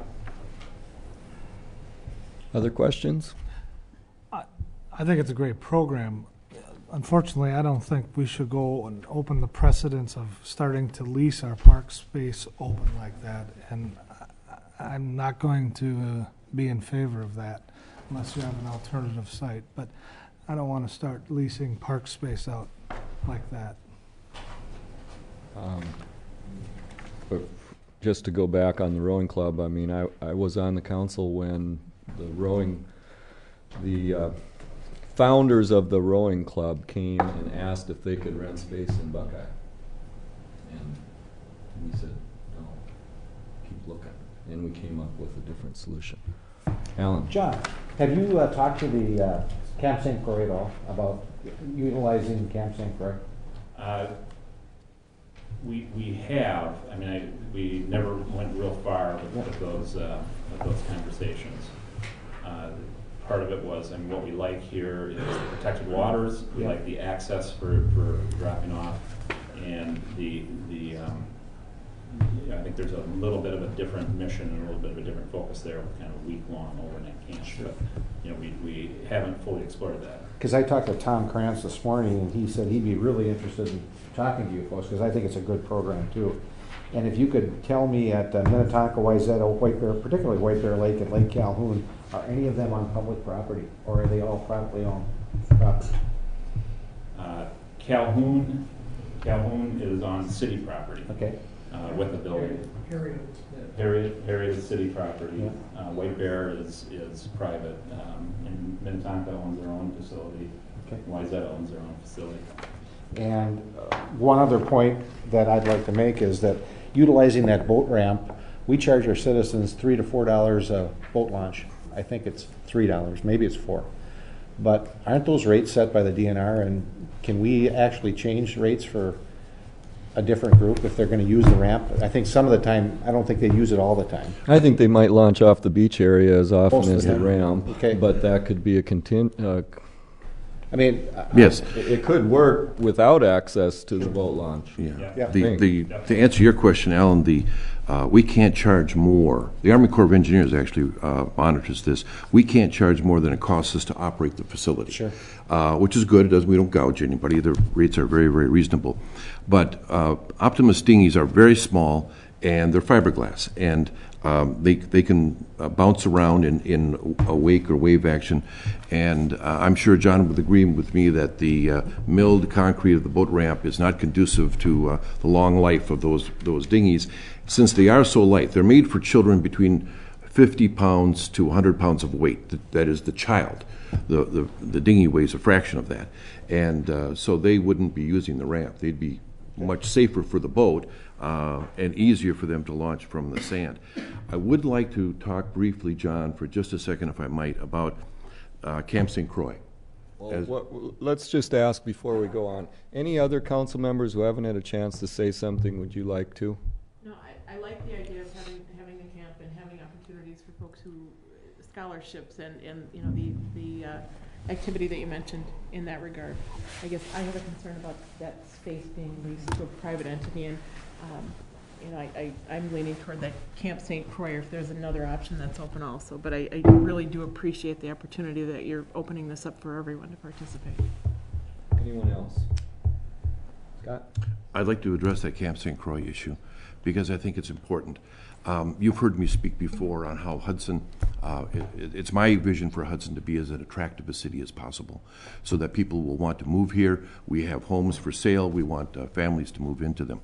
Speaker 1: Other questions?
Speaker 6: I think it's a great program. Unfortunately, I don't think we should go and open the precedence of starting to lease our park space open like that. And I'm not going to be in favor of that unless you have an alternative site. But I don't want to start leasing park space out like that.
Speaker 1: But just to go back on the rowing club, I mean, I was on the council when the founders of the rowing club came and asked if they could rent space in Buckeye. And we said, no, keep looking. And we came up with a different solution. Alan?
Speaker 2: John, have you talked to the Camp St. Croix at all about utilizing Camp St. Croix?
Speaker 13: We have. I mean, we never went real far with those conversations. Part of it was, and what we like here is the protected waters. We like the access for dropping off, and I think there's a little bit of a different mission and a little bit of a different focus there with kind of a week-long overnight camp. Sure. But we haven't fully explored that.
Speaker 2: Because I talked to Tom Krantz this morning, and he said he'd be really interested in talking to you folks, because I think it's a good program too. And if you could tell me at Minnetonka, Wayzata, White Bear, particularly White Bear Lake and Lake Calhoun, are any of them on public property, or are they all privately owned property?
Speaker 13: Calhoun Calhoun is on city property.
Speaker 2: Okay.
Speaker 13: With the building. Harriet is city property.
Speaker 2: Yeah.
Speaker 13: White Bear is private. And Minnetonka owns their own facility.
Speaker 2: Okay.
Speaker 13: Wayzata owns their own facility.
Speaker 2: And one other point that I'd like to make is that utilizing that boat ramp, we charge our citizens $3 to $4 a boat launch. I think it's $3, maybe it's $4. But aren't those rates set by the DNR, and can we actually change rates for a different group if they're going to use the ramp? I think some of the time, I don't think they use it all the time.
Speaker 1: I think they might launch off the beach area as often
Speaker 2: Most of
Speaker 1: as
Speaker 2: the
Speaker 1: the
Speaker 2: time.
Speaker 1: ramp,
Speaker 2: Okay.
Speaker 1: but that could be a
Speaker 2: I mean,
Speaker 8: Yes.
Speaker 1: it could work without access to the boat launch.
Speaker 8: Yeah.
Speaker 2: Yeah.
Speaker 8: To answer your question, Alan, we can't charge more. The Army Corps of Engineers actually monitors this. We can't charge more than it costs us to operate the facility.
Speaker 2: Sure.
Speaker 8: Which is good. It doesn't. We don't gouge anybody. The rates are very, very reasonable. But Optimus dinghies are very small, and they're fiberglass, and they can bounce around in a wake or wave action. And I'm sure John would agree with me that the milled concrete of the boat ramp is not conducive to the long life of those dinghies, since they are so light. They're made for children between 50 pounds to 100 pounds of weight. That is the child. The dinghy weighs a fraction of that. And so they wouldn't be using the ramp. They'd be much safer for the boat and easier for them to launch from the sand. I would like to talk briefly, John, for just a second, if I might, about Camp St. Croix.
Speaker 1: Let's just ask before we go on. Any other council members who haven't had a chance to say something, would you like to?
Speaker 12: No, I like the idea of having a camp and having opportunities for folks who, scholarships and you know, the activity that you mentioned in that regard. I guess I have a concern about that space being leased to a private entity, and you know, I'm leaning toward that Camp St. Croix if there's another option that's open also. But I really do appreciate the opportunity that you're opening this up for everyone to participate.
Speaker 1: Anyone else? Scott?
Speaker 8: I'd like to address that Camp St. Croix issue because I think it's important. You've heard me speak before on how Hudson, it's my vision for Hudson to be as attractive a city as possible so that people will want to move here. We have homes for sale. We want families to move into them.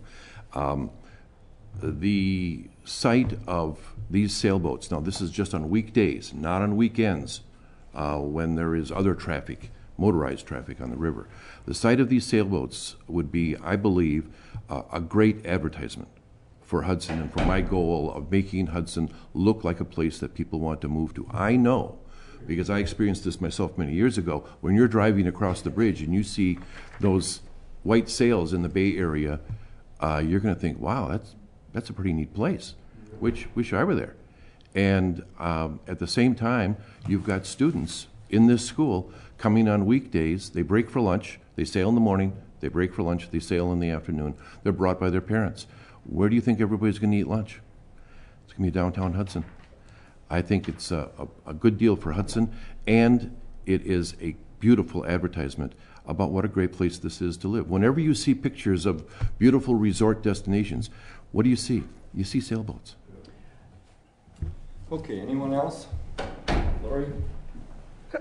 Speaker 8: The site of these sailboats, now this is just on weekdays, not on weekends when there is other traffic, motorized traffic on the river. The site of these sailboats would be, I believe, a great advertisement for Hudson and for my goal of making Hudson look like a place that people want to move to. I know, because I experienced this myself many years ago, when you're driving across the bridge and you see those white sails in the Bay Area, you're going to think, wow, that's a pretty neat place. Wish I were there. And at the same time, you've got students in this school coming on weekdays. They break for lunch. They sail in the morning. They break for lunch. They sail in the afternoon. They're brought by their parents. Where do you think everybody's going to eat lunch? It's going to be downtown Hudson. I think it's a good deal for Hudson, and it is a beautiful advertisement about what a great place this is to live. Whenever you see pictures of beautiful resort destinations, what do you see? You see sailboats.
Speaker 1: Okay, anyone else? Lori?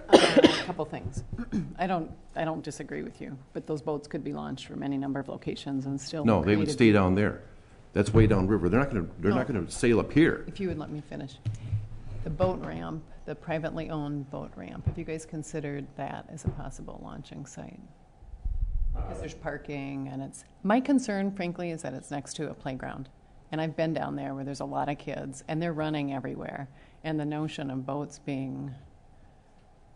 Speaker 10: A couple things. I don't disagree with you, but those boats could be launched from any number of locations and still.
Speaker 8: No, they would
Speaker 10: create a
Speaker 8: stay down there. That's way downriver. They're not going to sail up here.
Speaker 10: If you would let me finish. The boat ramp, the privately owned boat ramp, have you guys considered that as a possible launching site? Because there's parking and my concern, frankly, is that it's next to a playground. And I've been down there where there's a lot of kids and they're running everywhere. And the notion of boats being,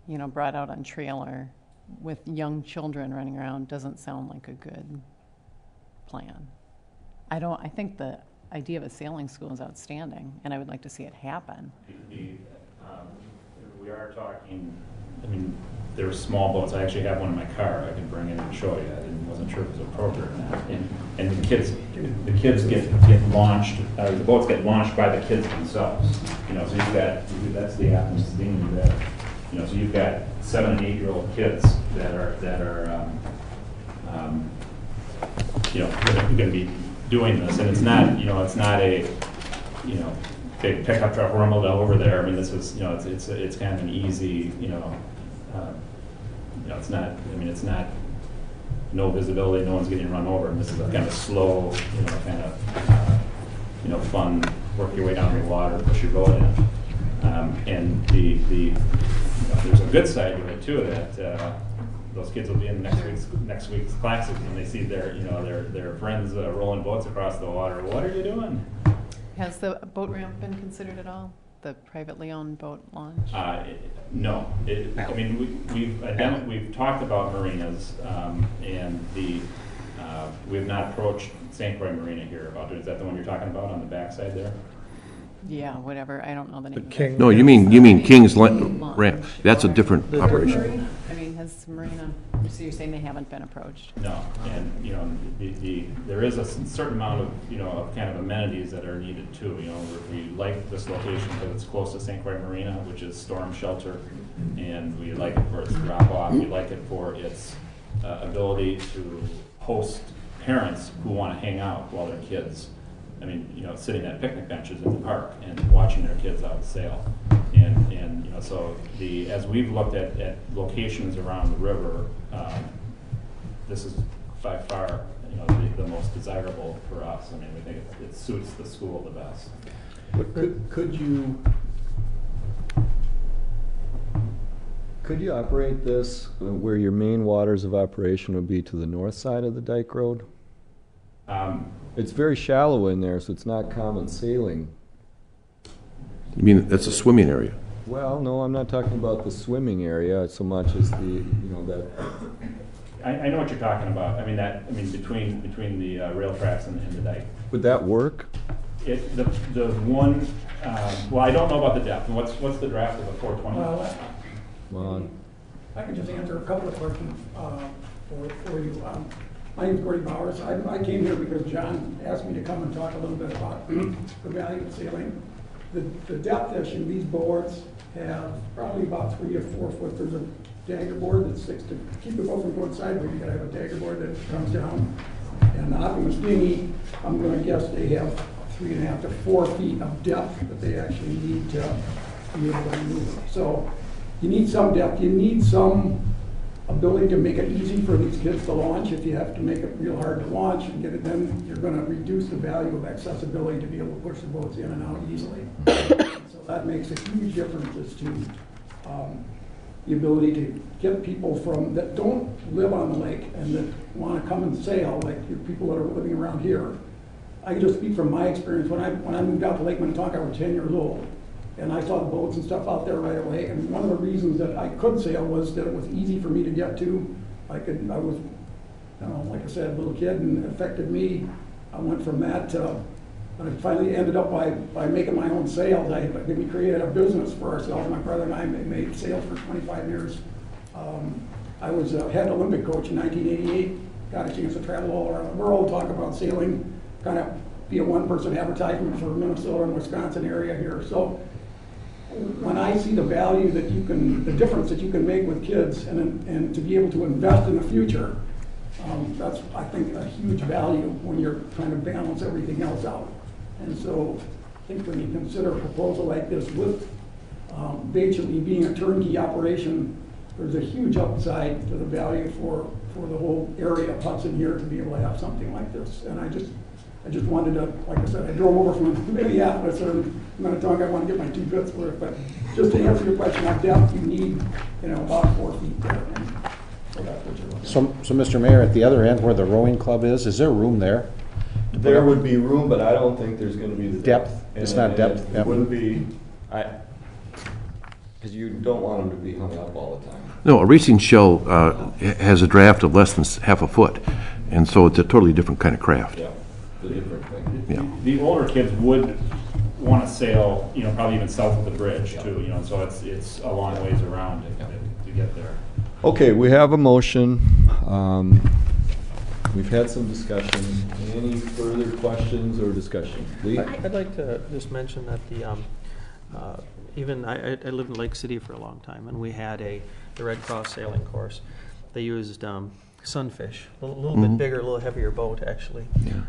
Speaker 10: you know, brought out on trailer with young children running around doesn't sound like a good plan. I think the idea of a sailing school is outstanding, and I would like to see it happen.
Speaker 13: We are talking, I mean, they're small boats. I actually have one in my car. I could bring it and show you. I wasn't sure if it was appropriate or not. And the kids get launched, the boats get launched by the kids themselves. You know, so that's the Athens thing there. You know, so you've got 7 and 8-year-old kids that are you know, going to be doing this, and it's not a, you know, big pickup truck rumbled over there. I mean, this is, you know, it's kind of an easy, you know, it's not. I mean, it's not no visibility, no one's getting run over. And this is a kind of slow, fun, work your way down the water, push your boat in. And there's a good side to it too, that those kids will be in next week's classes and they see their friends rolling boats across the water. What are you doing?
Speaker 10: Has the boat ramp been considered at all? The privately owned boat launch?
Speaker 13: No. We've talked about marinas, and we have not approached St. Croix Marina here about it. Is that the one you're talking about on the backside there?
Speaker 10: Yeah, whatever. I don't know the name.
Speaker 6: King.
Speaker 8: No, you mean King's Ramp. That's a different operation.
Speaker 10: I mean, has Marina, so you're saying they haven't been approached?
Speaker 13: No, and there is a certain amount of kind of amenities that are needed too. We like this location because it's close to St. Croix Marina, which is storm shelter, and we like it for its drop off. We like it for its ability to host parents who want to hang out while their kids. I mean, sitting at picnic benches in the park and watching their kids out sail. And so as we've looked at locations around the river, this is by far, the most desirable for us. I mean, we think it suits the school the best.
Speaker 1: Could you operate this where your main waters of operation would be to the north side of the dike road? It's very shallow in there, so it's not common sailing.
Speaker 8: You mean that's a swimming area?
Speaker 1: Well, no, I'm not talking about the swimming area so much as that.
Speaker 13: I know what you're talking about. Between the rail tracks and the dike.
Speaker 1: Would that work?
Speaker 13: The one. Well, I don't know about the depth. What's the draft of the 420?
Speaker 1: Well,
Speaker 14: I can just answer a couple of questions for you. My name's Gordy Bowers. I came here because John asked me to come and talk a little bit about the value of sailing. The depth issue, these boards have probably about 3 to 4 foot. There's a dagger board that sticks to keep the boat from going sideways. You gotta have a dagger board that comes down. And the Optimus dinghy, I'm gonna guess they have 3.5 to 4 feet of depth that they actually need to be able to move. So you need some depth. You need some ability to make it easy for these kids to launch. If you have to make it real hard to launch and get it, then you're going to reduce the value of accessibility to be able to push the boats in and out easily. So that makes a huge difference as to the ability to get people that don't live on the lake and that want to come and sail, like your people that are living around here. I can just speak from my experience. When I moved out to Lake Minnetonka, I was 10 years old. And I saw the boats and stuff out there right away. And one of the reasons that I could sail was that it was easy for me to get to. I was, like I said, a little kid, and it affected me. I went from that to, I finally ended up by making my own sails. We created a business for ourselves. My brother and I made sails for 25 years. I was a head Olympic coach in 1988. Got a chance to travel all around the world, talk about sailing, kind of be a one-person advertisement for Minnesota and Wisconsin area here. So when I see the value that the difference that you can make with kids and to be able to invest in the future, that's, I think, a huge value when you're trying to balance everything else out. And so I think when you consider a proposal like this with basically being a turnkey operation, there's a huge upside to the value for the whole area of Hudson here to be able to have something like this. And I just wanted to, like I said, I drove over from Minneapolis and Minnetonka. I want to get my 2 bits worth, but just to answer your question on depth, you need, about 4 feet there. So that's what you're looking at.
Speaker 2: So Mr. Mayor, at the other end where the rowing club is there room there?
Speaker 1: There would be room, but I don't think there's going to be the
Speaker 2: Depth? It's not depth?
Speaker 1: It wouldn't be, because you don't want them to be hung up all the time.
Speaker 8: No, a racing shell has a draft of less than half a foot, and so it's a totally different kind of craft.
Speaker 1: Yeah, the different thing.
Speaker 8: Yeah.
Speaker 13: The older kids would want to sail, probably even south of the bridge too, so it's a long ways around to get there.
Speaker 1: Okay, we have a motion. We've had some discussion. Any further questions or discussion? Lee?
Speaker 9: I'd like to just mention that I lived in Lake City for a long time, and we had the Red Cross sailing course. They used sunfish, a little bit bigger, a little heavier boat actually.
Speaker 8: Yeah.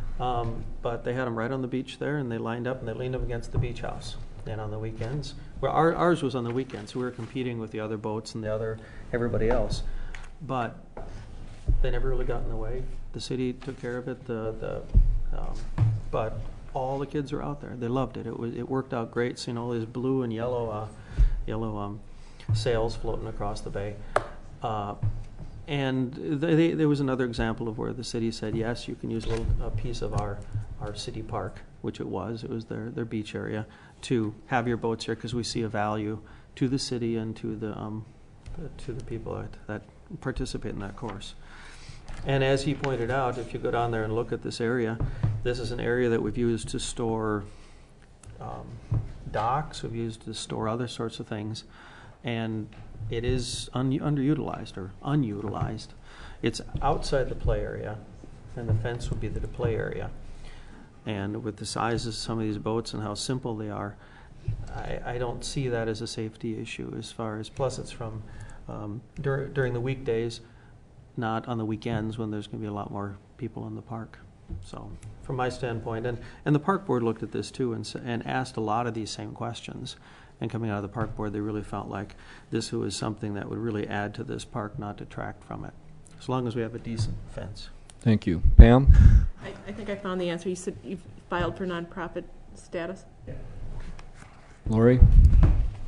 Speaker 9: But they had them right on the beach there, and they lined up and they leaned up against the beach house. And on the weekends, well, ours was on the weekends, so we were competing with the other boats and everybody else. But They never really got in the way. The city took care of it. But all the kids are out there. They loved it. It worked out great. Seeing all these blue and yellow sails floating across the bay. And there was another example of where the city said, yes, you can use a piece of our city park, which it was their beach area, to have your boats here because we see a value to the city and to the people that participate in that course. And as he pointed out, if you go down there and look at this area, this is an area that we've used to store docks, we've used to store other sorts of things, and it is underutilized or unutilized. It's outside the play area, and the fence would be the play area. And with the sizes of some of these boats and how simple they are, I don't see that as a safety issue as far as, plus it's from during the weekdays, not on the weekends when there's going to be a lot more people in the park. So from my standpoint, and the park board looked at this too and asked a lot of these same questions. And coming out of the park board, they really felt like this was something that would really add to this park, not detract from it, as long as we have a decent fence.
Speaker 1: Thank you. Pam?
Speaker 12: I think I found the answer. You said you filed for nonprofit status?
Speaker 9: Yeah.
Speaker 1: Lori?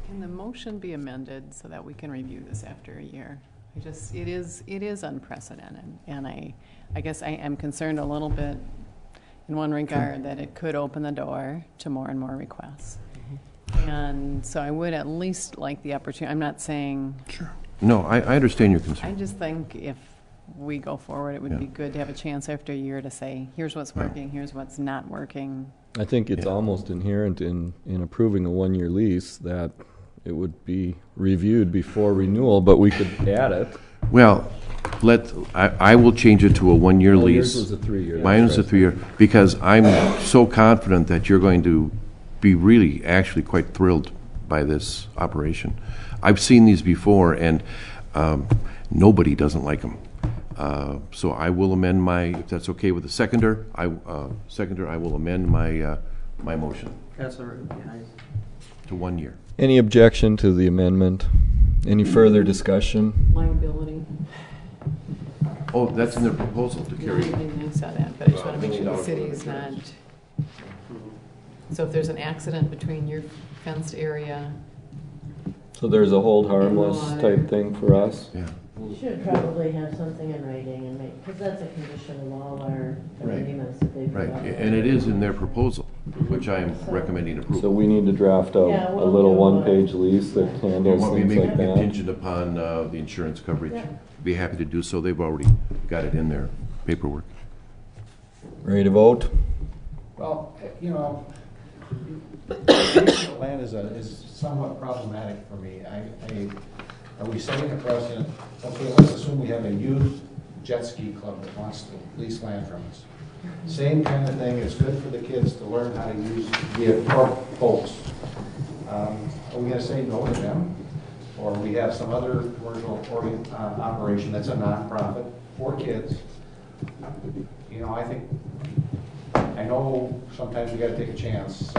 Speaker 10: Can the motion be amended so that we can review this after a year? It is unprecedented, and I guess I am concerned a little bit in one regard that it could open the door to more and more requests. And so I would at least like the opportunity. I'm not saying...
Speaker 8: Sure. No, I understand your concern.
Speaker 10: I just think if we go forward, it would be good to have a chance after a year to say, here's what's working, here's what's not working.
Speaker 1: I think it's almost inherent in approving a one-year lease that it would be reviewed before renewal, but we could add it.
Speaker 8: Well, I will change it to a one-year lease.
Speaker 1: Yours was a 3-year.
Speaker 8: Mine was a 3-year, because I'm so confident that you're going to be really actually quite thrilled by this operation. I've seen these before, and nobody doesn't like them. So I will amend if that's okay with the seconder, I will amend my motion
Speaker 9: That's all right.
Speaker 8: to 1 year.
Speaker 1: Any objection to the amendment? Any further discussion?
Speaker 10: Liability.
Speaker 8: Oh, that's in the proposal to carry.
Speaker 10: I saw that, but I just want to make sure the city is not... So if there's an accident between your fenced area...
Speaker 1: So there's a hold harmless type thing for us?
Speaker 8: Yeah.
Speaker 11: You should probably have something in writing and because that's a condition of all our agreements that they've
Speaker 8: Right, and it is in their proposal, which I am recommending approval.
Speaker 1: So we need to draft a little one-page lease that handles
Speaker 8: Want me to
Speaker 1: things
Speaker 8: make
Speaker 1: like
Speaker 8: it
Speaker 1: that?
Speaker 8: contingent upon the insurance coverage?
Speaker 11: Yeah.
Speaker 8: Be happy to do so. They've already got it in their paperwork.
Speaker 1: Ready to vote?
Speaker 2: Well, land is somewhat problematic for me. Are we setting a precedent? Okay, let's assume we have a youth jet ski club that wants to lease land from us. Same kind of thing, it's good for the kids to learn how to use boats. Are we going to say no to them? Or we have some other commercial operation that's a nonprofit for kids? I know sometimes we got to take a chance,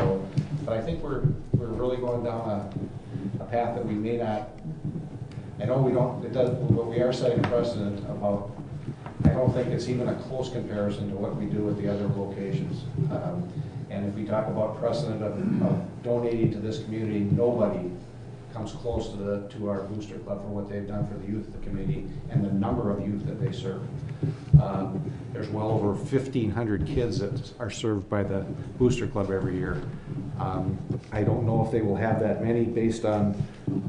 Speaker 2: but I think we're really going down a path that we may not. I know we don't. It does, but we are setting a precedent about. I don't think it's even a close comparison to what we do at the other locations. And if we talk about precedent of donating to this community, nobody comes close to our booster club for what they've done for the youth of the community and the number of youth that they serve. There's well over 1,500 kids that are served by the booster club every year. I don't know if they will have that many based on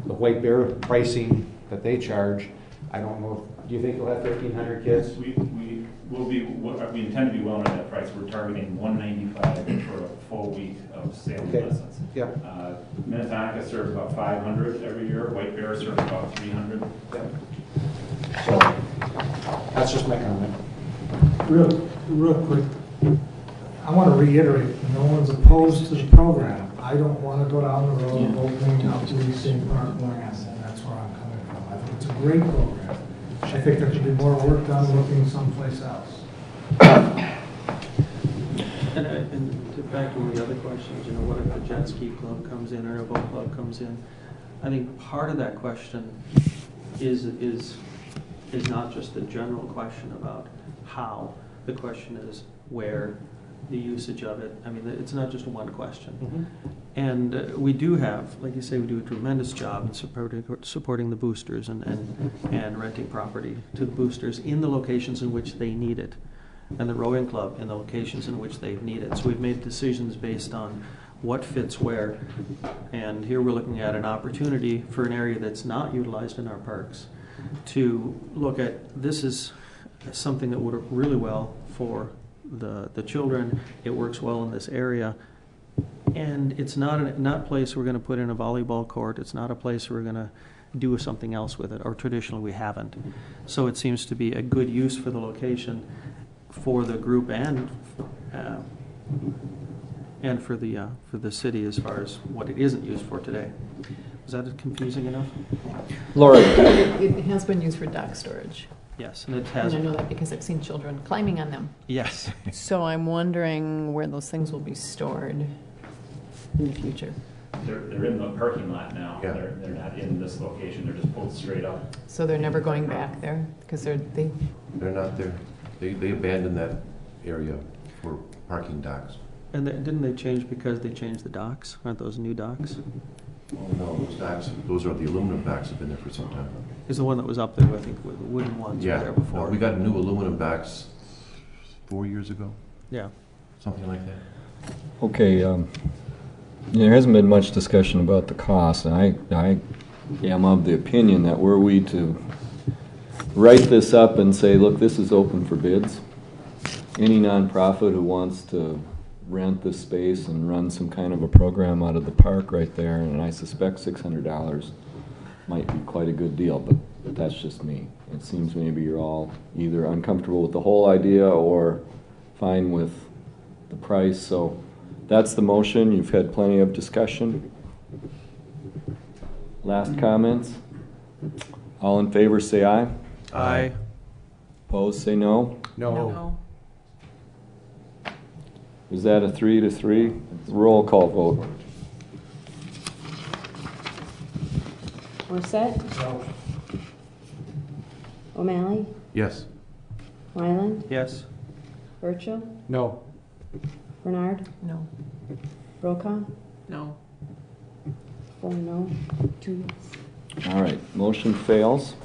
Speaker 2: the White Bear pricing that they charge. I don't know. Do you think you'll have 1,500 kids?
Speaker 13: We intend to be well under that price. We're targeting $195 for a full week of sailing lessons.
Speaker 2: Yeah.
Speaker 13: Minnetonka serves about 500 every year. White Bear serves about 300.
Speaker 2: Yeah. So that's just my comment.
Speaker 6: Real quick, I want to reiterate, no one's opposed to the program. I don't want to go down the road of opening up leasing parklands, and that's where I'm coming from. I think it's a great program. I think there should be more work done looking someplace else.
Speaker 9: And back to the other questions, what if the jet ski club comes in or a boat club comes in? I think part of that question is is not just a general question about how. The question is where, the usage of it. I mean, it's not just one question. And we do have, like you say, we do a tremendous job in supporting the boosters and renting property to the boosters in the locations in which they need it, and the rowing club in the locations in which they need it. So we've made decisions based on what fits where. And here we're looking at an opportunity for an area that's not utilized in our parks to look at, this is something that would work really well for the children. It works well in this area. And it's not a place we're going to put in a volleyball court. It's not a place we're going to do something else with it, or traditionally we haven't. So it seems to be a good use for the location, for the group, and for the city as far as what it isn't used for today. Is that confusing enough?
Speaker 1: Laura.
Speaker 10: It has been used for dock storage.
Speaker 9: Yes, and it has.
Speaker 10: And I know that because I've seen children climbing on them.
Speaker 9: Yes.
Speaker 10: So I'm wondering where those things will be stored in the future.
Speaker 13: They're in the parking lot now.
Speaker 8: Yeah.
Speaker 13: They're not in this location. They're just pulled straight up.
Speaker 10: So they're never going back there because
Speaker 8: They're not there. They abandoned that area for parking docks.
Speaker 9: And didn't they change because they changed the docks? Aren't those new docks?
Speaker 8: Oh, no, those docks, those are the aluminum docks, have been there for some time.
Speaker 9: Is the one that was up there, I think, with the wooden ones were there before.
Speaker 8: No, we got new aluminum docks 4 years ago,
Speaker 9: Yeah.
Speaker 8: something like that.
Speaker 1: Okay, there hasn't been much discussion about the cost, and I am of the opinion that were we to write this up and say, look, this is open for bids, any nonprofit who wants to rent this space and run some kind of a program out of the park right there, and I suspect $600 might be quite a good deal, but that's just me. It seems maybe you're all either uncomfortable with the whole idea or fine with the price, so that's the motion. You've had plenty of discussion. Last comments? All in favor say aye.
Speaker 9: Aye.
Speaker 1: Opposed say no.
Speaker 12: No.
Speaker 1: Is that a 3-3? Roll call vote.
Speaker 3: Morset?
Speaker 14: No.
Speaker 3: O'Malley?
Speaker 8: Yes.
Speaker 3: Wyland?
Speaker 9: Yes.
Speaker 3: Burchell?
Speaker 14: No.
Speaker 3: Bernard?
Speaker 10: No.
Speaker 3: Brokaw?
Speaker 12: No.
Speaker 3: 4 no, 2 yes.
Speaker 1: All right, motion fails.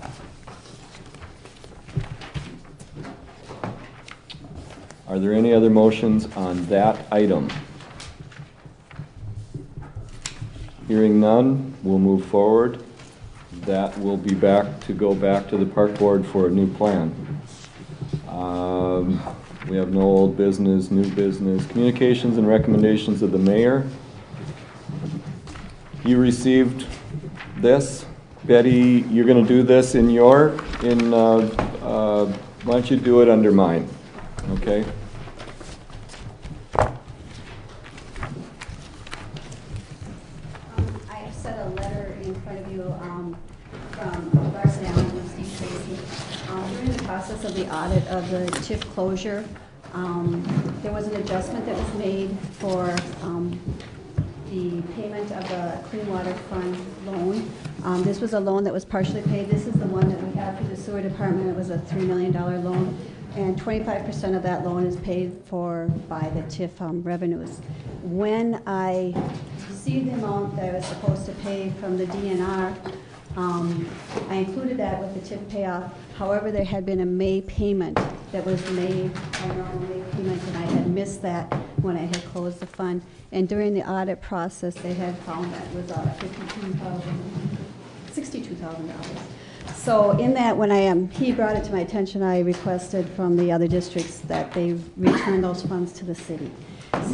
Speaker 1: Are there any other motions on that item? Hearing none, we'll move forward. That will be go back to the park board for a new plan. We have no old business, new business. Communications and recommendations of the mayor. You received this. Betty, you're going to do this why don't you do it under mine, okay?
Speaker 15: I have set a letter in front of you from Larson Allen and Steve Tracy. During the process of the audit of the TIF closure, there was an adjustment that was made for the payment of the Clean Water Fund loan. This was a loan that was partially paid. This is the one that we have through the sewer department. It was a $3 million loan, and 25% of that loan is paid for by the TIF revenues. When I received the amount that I was supposed to pay from the DNR, I included that with the TIF payoff. However, there had been a May payment that was made, a normal May payment, and I had missed that when I had closed the fund. And during the audit process, they had found that it was $62,000. So in that, when he brought it to my attention, I requested from the other districts that they return those funds to the city.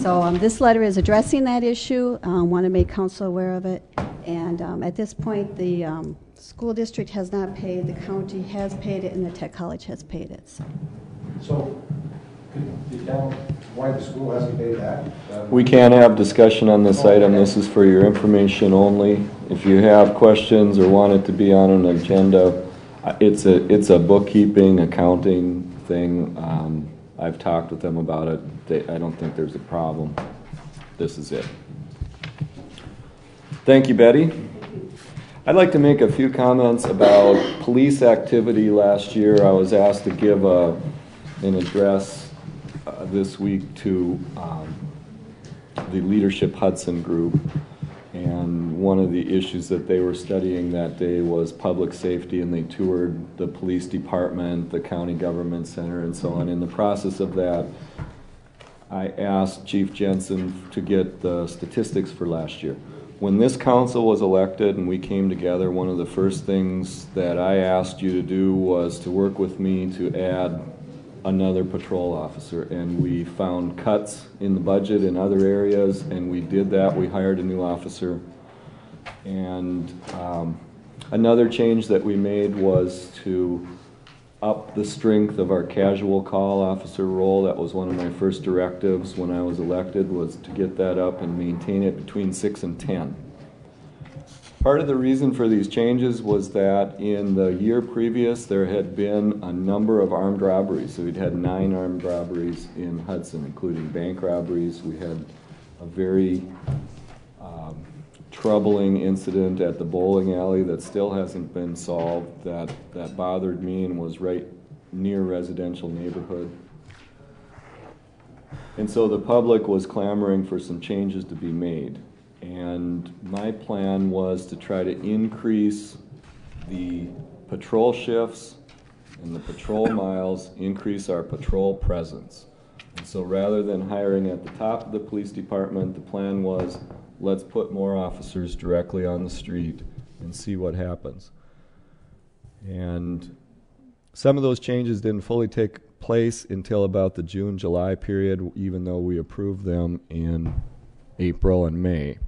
Speaker 15: So this letter is addressing that issue. Want to make council aware of it. And at this point, the school district has not paid, the county has paid it, and the tech college has paid it.
Speaker 2: So, could you tell why the school hasn't paid that?
Speaker 1: We can't have discussion on this item. This is for your information only. If you have questions or want it to be on an agenda, it's a bookkeeping, accounting thing. I've talked with them about it. I don't think there's a problem. This is it. Thank you, Betty. I'd like to make a few comments about police activity last year. I was asked to give an address this week to the Leadership Hudson group. And one of the issues that they were studying that day was public safety, and they toured the police department, the county government center, and so on. In the process of that, I asked Chief Jensen to get the statistics for last year. When this council was elected and we came together, one of the first things that I asked you to do was to work with me to add another patrol officer, and we found cuts in the budget in other areas, and we did that. We hired a new officer, and another change that we made was to up the strength of our casual call officer role. That was one of my first directives when I was elected, was to get that up and maintain it between 6 and 10. Part of the reason for these changes was that in the year previous there had been a number of armed robberies. So we'd had 9 armed robberies in Hudson, including bank robberies. We had a very troubling incident at the bowling alley that still hasn't been solved, that bothered me and was right near residential neighborhood. And so the public was clamoring for some changes to be made. And my plan was to try to increase the patrol shifts and the patrol miles, increase our patrol presence. And so rather than hiring at the top of the police department, the plan was, let's put more officers directly on the street and see what happens. And some of those changes didn't fully take place until about the June-July period, even though we approved them in April and May.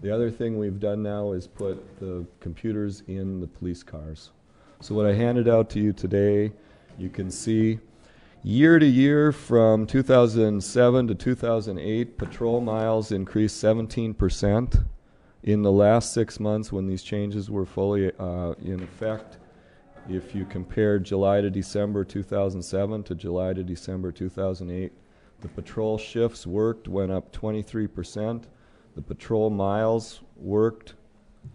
Speaker 1: The other thing we've done now is put the computers in the police cars. So what I handed out to you today, you can see year to year from 2007 to 2008, patrol miles increased 17%. In the last 6 months when these changes were fully in effect, if you compare July to December 2007 to July to December 2008, the patrol shifts worked went up 23%. The patrol miles worked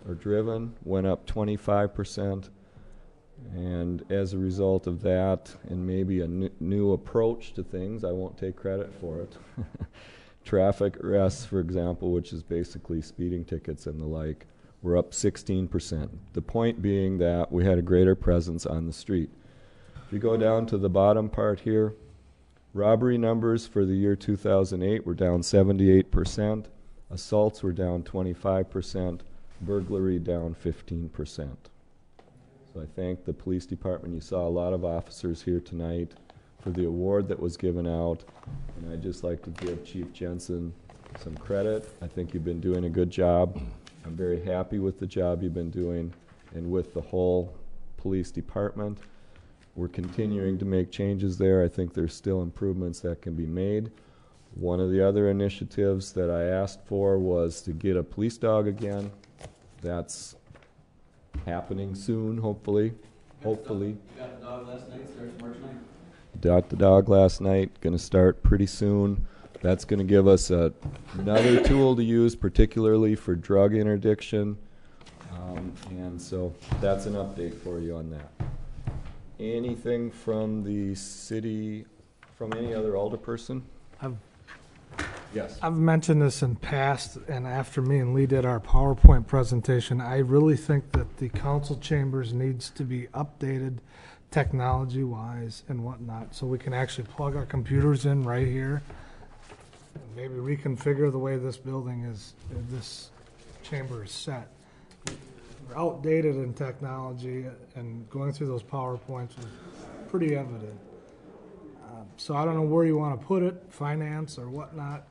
Speaker 1: or driven went up 25%. And as a result of that, and maybe a new approach to things, I won't take credit for it. Traffic arrests, for example, which is basically speeding tickets and the like, were up 16%. The point being that we had a greater presence on the street. If you go down to the bottom part here, robbery numbers for the year 2008 were down 78%. Assaults were down 25%. Burglary down 15%. So I thank the police department. You saw a lot of officers here tonight for the award that was given out. And I'd just like to give Chief Jensen some credit. I think you've been doing a good job. I'm very happy with the job you've been doing and with the whole police department. We're continuing to make changes there. I think there's still improvements that can be made. One of the other initiatives that I asked for was to get a police dog again. That's happening soon, hopefully. Hopefully.
Speaker 5: You got the dog last night, starts March 9th.
Speaker 1: Got the dog last night, going to start pretty soon. That's going to give us another tool to use, particularly for drug interdiction. And so that's an update for you on that. Anything from the city, from any other alderperson? Yes.
Speaker 6: I've mentioned this in past, and after me and Lee did our PowerPoint presentation, I really think that the council chambers needs to be updated technology-wise and whatnot, so we can actually plug our computers in right here, and maybe reconfigure the way this building is, this chamber is set. We're outdated in technology, and going through those PowerPoints was pretty evident. So I don't know where you want to put it, finance or whatnot.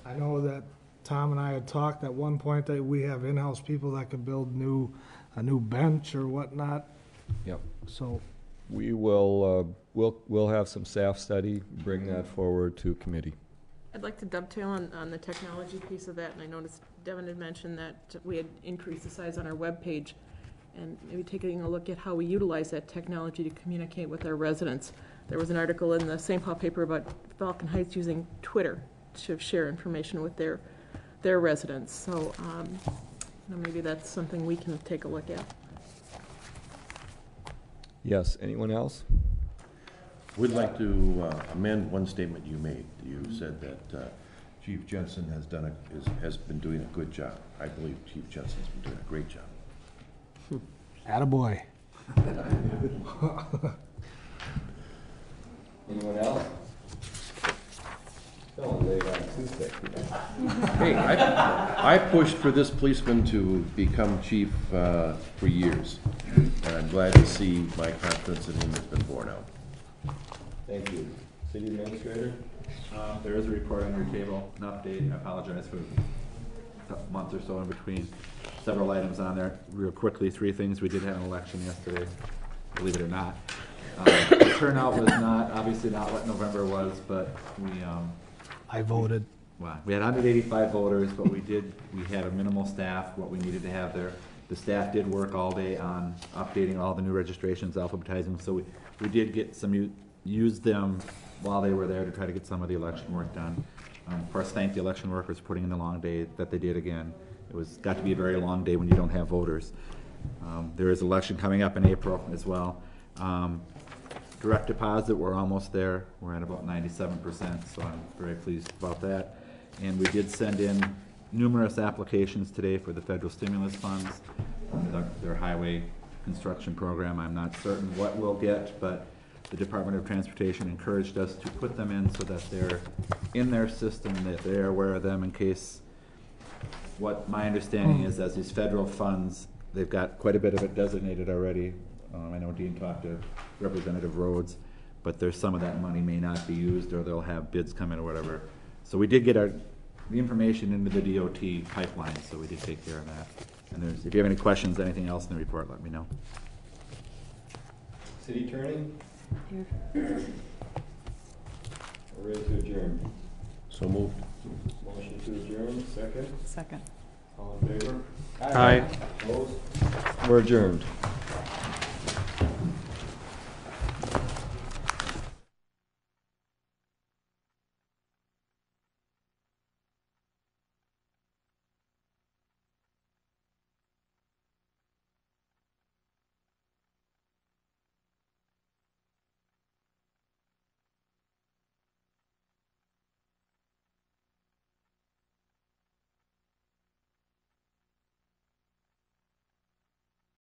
Speaker 6: I know that Tom and I had talked at one point that we have in-house people that could build a new bench or whatnot.
Speaker 1: Yep.
Speaker 6: So
Speaker 1: we will we'll have some staff study, bring that forward to committee.
Speaker 12: I'd like to dovetail on the technology piece of that, and I noticed Devin had mentioned that we had increased the size on our webpage, and maybe taking a look at how we utilize that technology to communicate with our residents. There was an article in the St. Paul paper about Falcon Heights using Twitter to share information with their residents. So maybe that's something we can take a look at.
Speaker 1: Yes, anyone else?
Speaker 8: We'd like to amend one statement you made. You said that Chief Jensen has been doing a good job. I believe Chief Jensen's been doing a great job.
Speaker 6: Attaboy.
Speaker 1: Anyone else? Don't lay it on too thick.
Speaker 8: Hey, I pushed for this policeman to become chief for years, and I'm glad to see my confidence in him has been borne out.
Speaker 1: Thank you. City Administrator?
Speaker 16: There is a report on your table, an update. I apologize for a month or so in between. Several items on there. Real quickly, 3 things. We did have an election yesterday, believe it or not. The turnout was obviously not what November was, but
Speaker 6: I voted.
Speaker 16: well, we had 185 voters, but we had a minimal staff, what we needed to have there. The staff did work all day on updating all the new registrations, alphabetizing, so we did get use them while they were there to try to get some of the election work done. Of course, thank the election workers for putting in the long day that they did again. It got to be a very long day when you don't have voters. There is election coming up in April as well. Direct deposit, we're almost there. We're at about 97%, so I'm very pleased about that. And we did send in numerous applications today for the federal stimulus funds, their highway construction program. I'm not certain what we'll get, but the Department of Transportation encouraged us to put them in so that they're in their system, that they're aware of them in case. What my understanding is, as these federal funds, they've got quite a bit of it designated already. I know Dean talked to Representative Rhodes, but there's some of that money may not be used, or they'll have bids come in or whatever. So we did get the information into the DOT pipeline, so we did take care of that. And if you have any questions, anything else in the report, let me know.
Speaker 1: City Attorney? Here. We're ready to adjourn.
Speaker 8: So moved.
Speaker 1: Motion to adjourn, second?
Speaker 10: Second.
Speaker 1: All in favor?
Speaker 6: Aye.
Speaker 1: Opposed? We're adjourned.